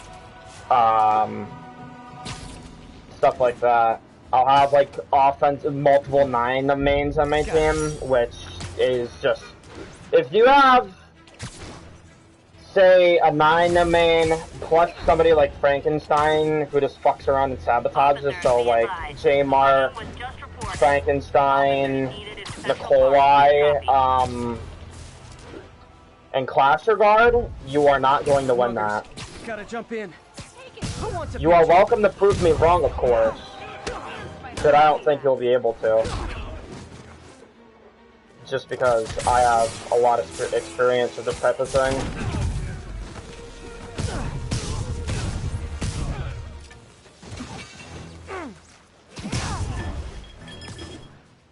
stuff like that. I'll have, like, multiple 9 mains on my team, which is just, if you have, say, a 9 main plus somebody like Frankenstein who just fucks around and sabotages, so like J-Mark, Frankenstein, Nikolai, and Clasher Guard, you are not going to win that. Gotta jump in. You are welcome to prove me wrong, of course, but I don't think you'll be able to. Just because I have a lot of experience with this type of thing.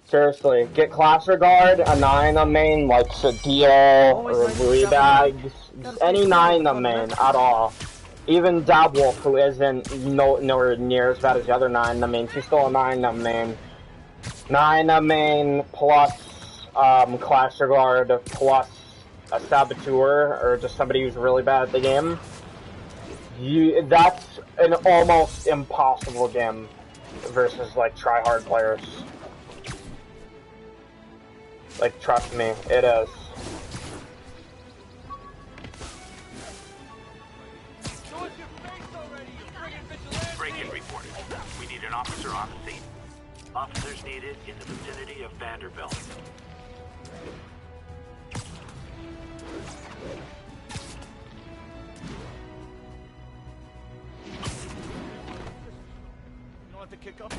Seriously, get Clasher Guard, a 9 main, like Sadil or Louis Bags, any 9 main at all. Even Dabwolf, who isn't nowhere near as bad as the other 9 main, she's still a 9 main. 9 main plus Clasher Guard plus a Saboteur, or just somebody who's really bad at the game. That's an almost impossible game versus like try-hard players. Like, trust me, it is. Break-in reported. We need an officer on the scene. Officers needed in the vicinity of Vanderbilt.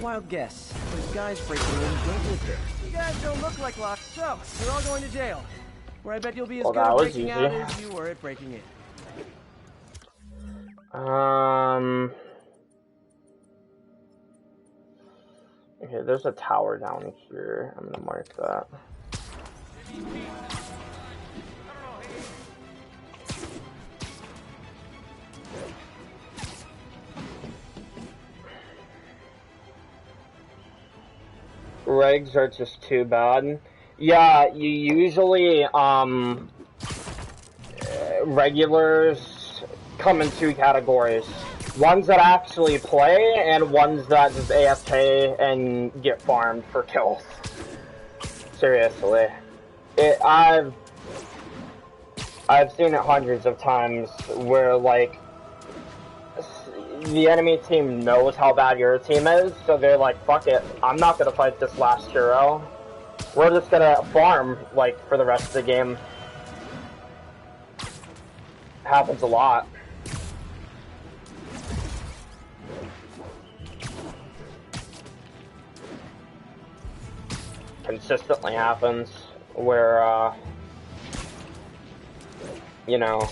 Wild guess. Those guys breaking in don't look there. You guys don't look like locked, so you're all going to jail. Where I bet you'll be as good at breaking out as you were at breaking in. Okay, there's a tower down here. I'm gonna mark that. Regs are just too bad. Yeah, you usually, regulars come in 2 categories. Ones that actually play, and ones that just AFK and get farmed for kills. Seriously. I've seen it hundreds of times where, like, the enemy team knows how bad your team is, so they're like, fuck it, I'm not gonna fight this last hero. We're just gonna farm, like, for the rest of the game. Happens a lot. Consistently happens, where, you know.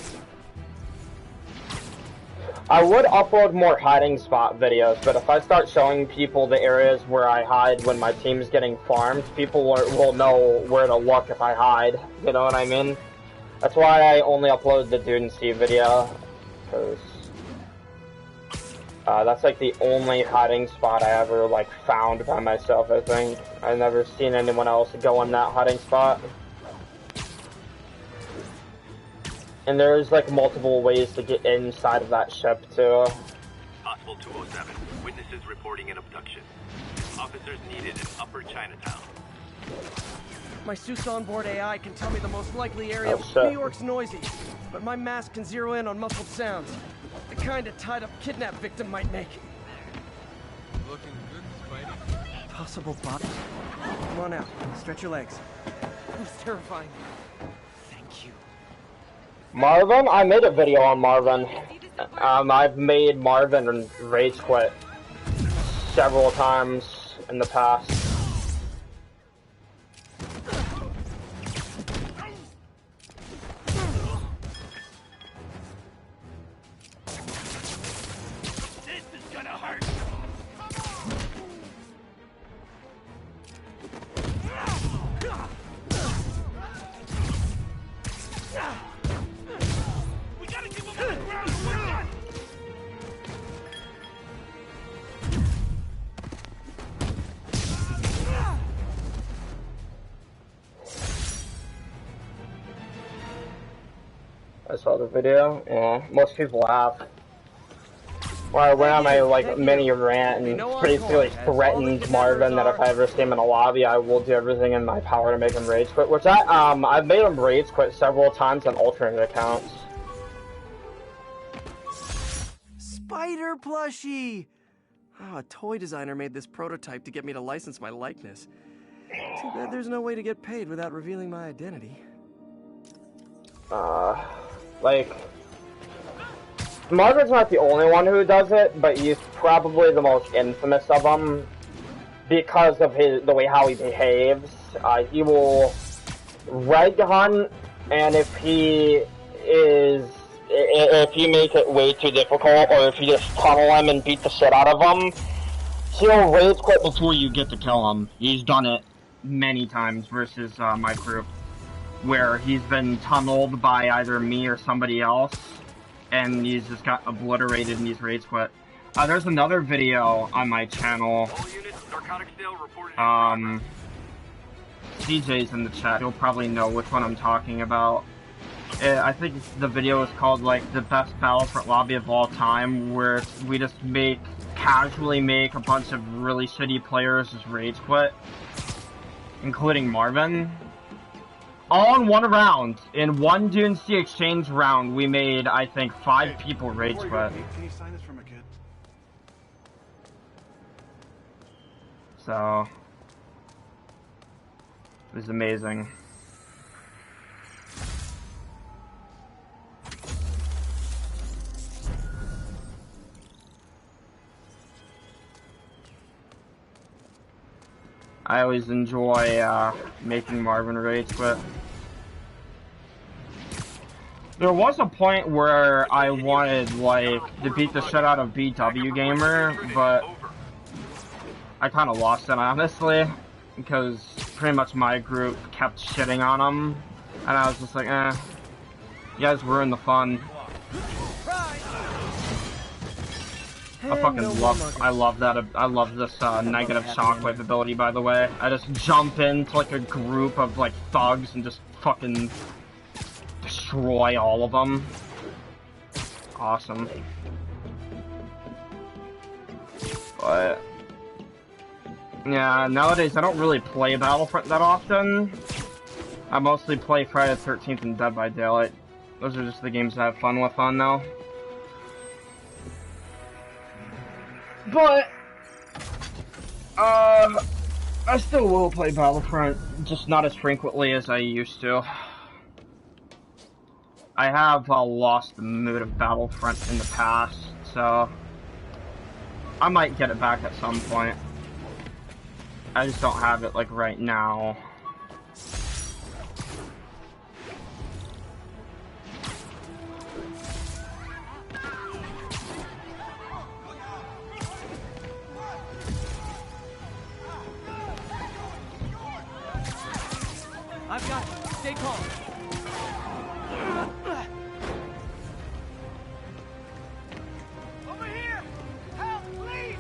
I would upload more hiding spot videos, but if I start showing people the areas where I hide when my team's getting farmed, people will know where to look if I hide, you know what I mean? That's why I only upload the Dude and Steve video, because that's like the only hiding spot I ever like found by myself, I think. I've never seen anyone else go in that hiding spot. And there's like multiple ways to get inside of that ship too. Possible 207. Witnesses reporting an abduction. Officers needed in Upper Chinatown. My Zeus onboard AI can tell me the most likely area. New York's noisy, but my mask can zero in on muffled sounds. The kind a tied-up kidnap victim might make. Looking good, Spidey. Possible bot. Come on out. Stretch your legs. Who's terrifying? Thank you. Marvin? I made a video on Marvin. I've made Marvin rage quit several times in the past. This is gonna hurt. We gotta keep him on the ground. I saw the video. Yeah, most people have. Where I went on my like mini rant and basically threatened Marvin that if I ever see him in a lobby, I will do everything in my power to make him rage quit. Which I've made him rage quit several times on alternate accounts. Spider plushie! Oh, a toy designer made this prototype to get me to license my likeness. Too bad there's no way to get paid without revealing my identity. Like, Marvin's not the only one who does it, but he's probably the most infamous of them because of the way how he behaves. He will reg hunt, and if you make it way too difficult, or if you just tunnel him and beat the shit out of him, he'll rage quit before you get to kill him. He's done it many times versus my group, where he's been tunneled by either me or somebody else, and he's just got obliterated and he's rage quit. There's another video on my channel. CJ's in the chat. He'll probably know which one I'm talking about. I think the video is called like the best Battlefront lobby of all time, where we just casually make a bunch of really shitty players just rage quit, including Marvin. All in one round, in one Dune C exchange round, we made, I think, 5 people rage quit. Can you sign this for my kid? So, it was amazing. I always enjoy making Marvin rage quit. There was a point where I wanted, like, to beat the shit out of BW Gamer, but I kind of lost it, honestly, because pretty much my group kept shitting on him, and I was just like, eh, you guys ruined the fun. I love that. I love this negative shockwave ability, by the way. I just jump into like a group of like thugs and just fucking destroy all of them. Awesome. But yeah, nowadays I don't really play Battlefront that often. I mostly play Friday the 13th and Dead by Daylight. Those are just the games I have fun with on now. But, I still will play Battlefront, just not as frequently as I used to. I have lost the mood of Battlefront in the past, so I might get it back at some point. I just don't have it, like, right now. Stay calm. Over here! Help, please!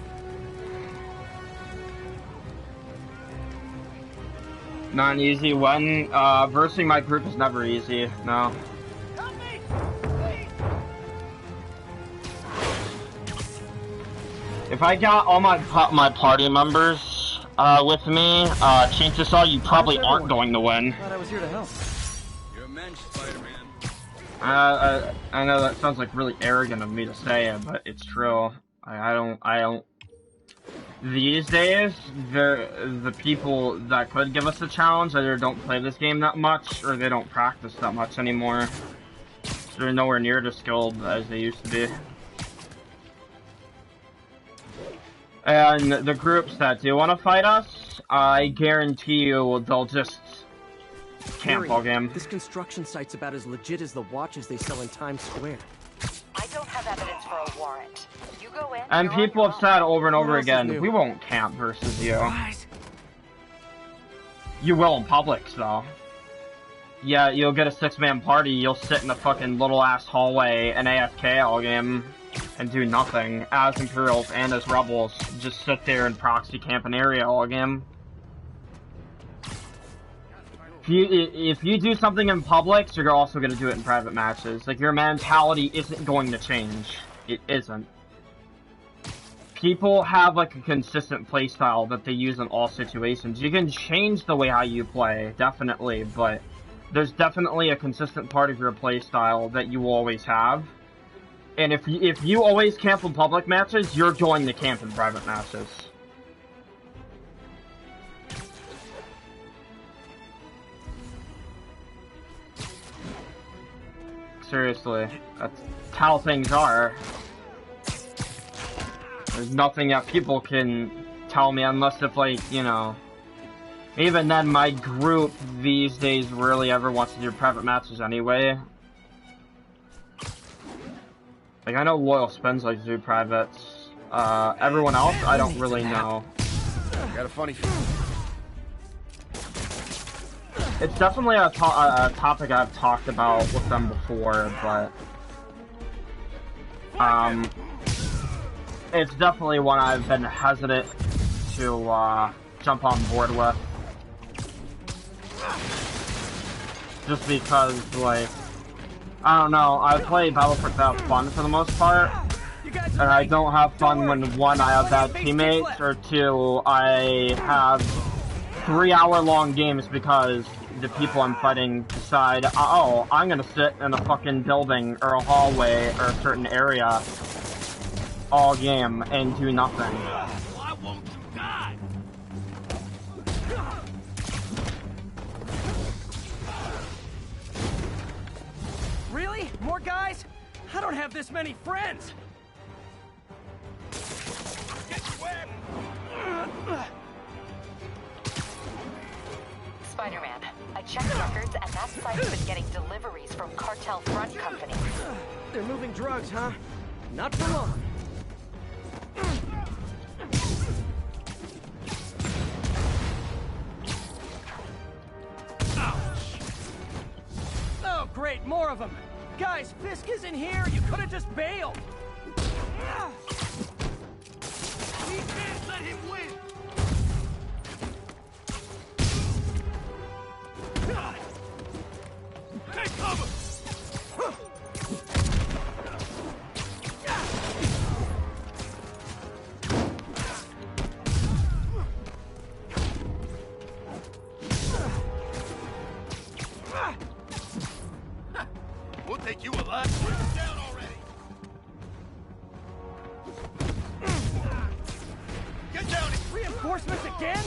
Not an easy one. Versing my group is never easy. No. Help me! Please! If I got all my party members with me, chances are you probably aren't going to win. Glad I was here to help. You're a mensch, Spider-Man. I know that sounds like really arrogant of me to say it, but it's true. I don't. These days, the people that could give us a challenge either don't play this game that much, or they don't practice that much anymore. So they're nowhere near as skilled as they used to be. And the groups that do want to fight us, I guarantee you they'll just camp all game. This construction site's about as legit as the watches they sell in Times Square. I don't have evidence for a warrant. You go in. And people have said over and over again, we won't camp versus you. You will in Publix, though. Yeah, you'll get a 6-man party, you'll sit in a fucking little-ass hallway and AFK all game and do nothing. As Imperials and as Rebels, just sit there and proxy camp an area all game. If you do something in Publix, you're also going to do it in private matches. Like, your mentality isn't going to change. It isn't. People have, like, a consistent playstyle that they use in all situations. You can change the way how you play, definitely, but there's definitely a consistent part of your playstyle that you will always have. And if you always camp in public matches, you're going to camp in private matches. Seriously, that's how things are. There's nothing that people can tell me unless if, like, you know... Even then, my group these days rarely ever wants to do private matches anyway. Like, I know Loyal Spins like to do privates. Everyone else, I don't really know. Got a funny feeling. It's definitely a topic I've talked about with them before, but... it's definitely one I've been hesitant to, jump on board with. Just because, like... I don't know, I play Battlefield to have fun for the most part. And I don't have fun when, one, I have bad teammates, or two, I have 3-hour-long games because the people I'm fighting decide, oh, I'm gonna sit in a fucking building, or a hallway, or a certain area all game and do nothing. Why won't you die? Really? More guys? I don't have this many friends! Spider-Man, I checked records and that site's been getting deliveries from cartel front companies. They're moving drugs, huh? Not for long. Oh, great, more of them! Guys, Fisk isn't here! You could have just bailed! We can't let him win! Take cover! We'll take you alive. Put him down already. Get down here. Reinforcements again?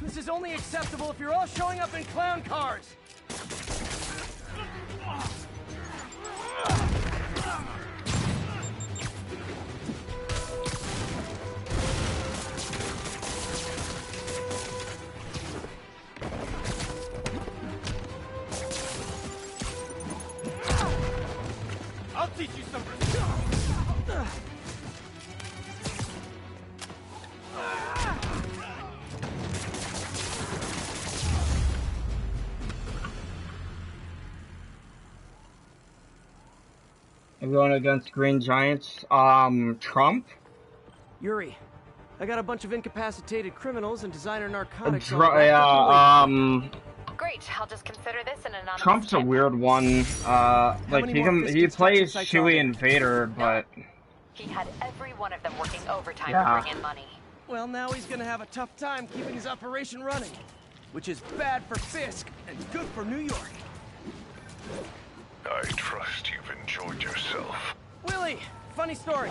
This is only acceptable if you're all showing up in clown cars. I'll teach you some respect. I'm going against Green Giants. Trump? Yuri, I got a bunch of incapacitated criminals and designer narcotics all Great, I'll just consider this an anonymous Trump's a tip. weird one. Like he plays Chewie and Vader, but He had every one of them working overtime Yeah. to bring in money. Well, now he's gonna have a tough time keeping his operation running, which is bad for Fisk and good for New York. I trust you've enjoyed yourself. Willie, funny story.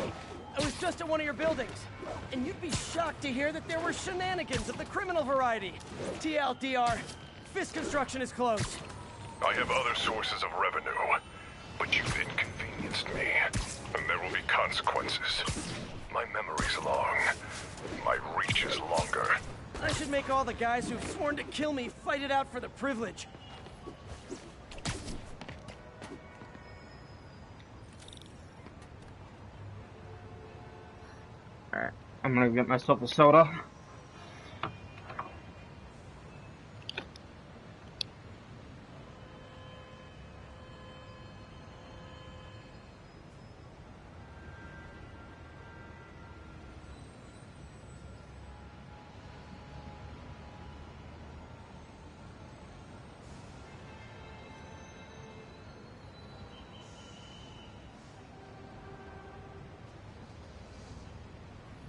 I was just at one of your buildings, and you'd be shocked to hear that there were shenanigans of the criminal variety. TLDR, Fisk Construction is closed. I have other sources of revenue, but you've inconvenienced me, and there will be consequences. My memory's long. My reach is longer. I should make all the guys who've sworn to kill me fight it out for the privilege. Alright, I'm gonna get myself a soda.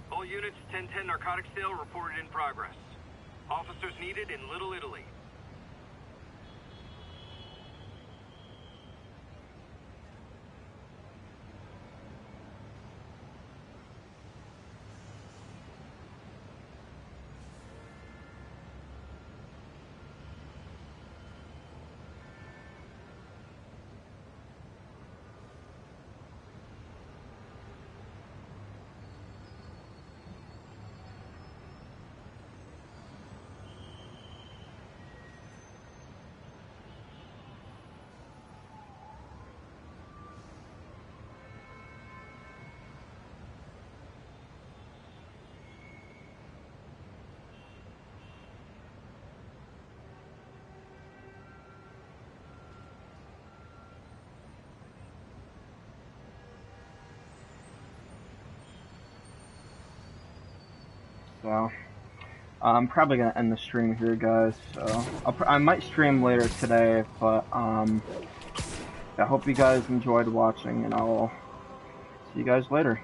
All units, 1010 narcotic sale reported in progress. Officers needed in Little Italy. So, I'm probably gonna end the stream here, guys. So, I might stream later today, but I hope you guys enjoyed watching, and I'll see you guys later.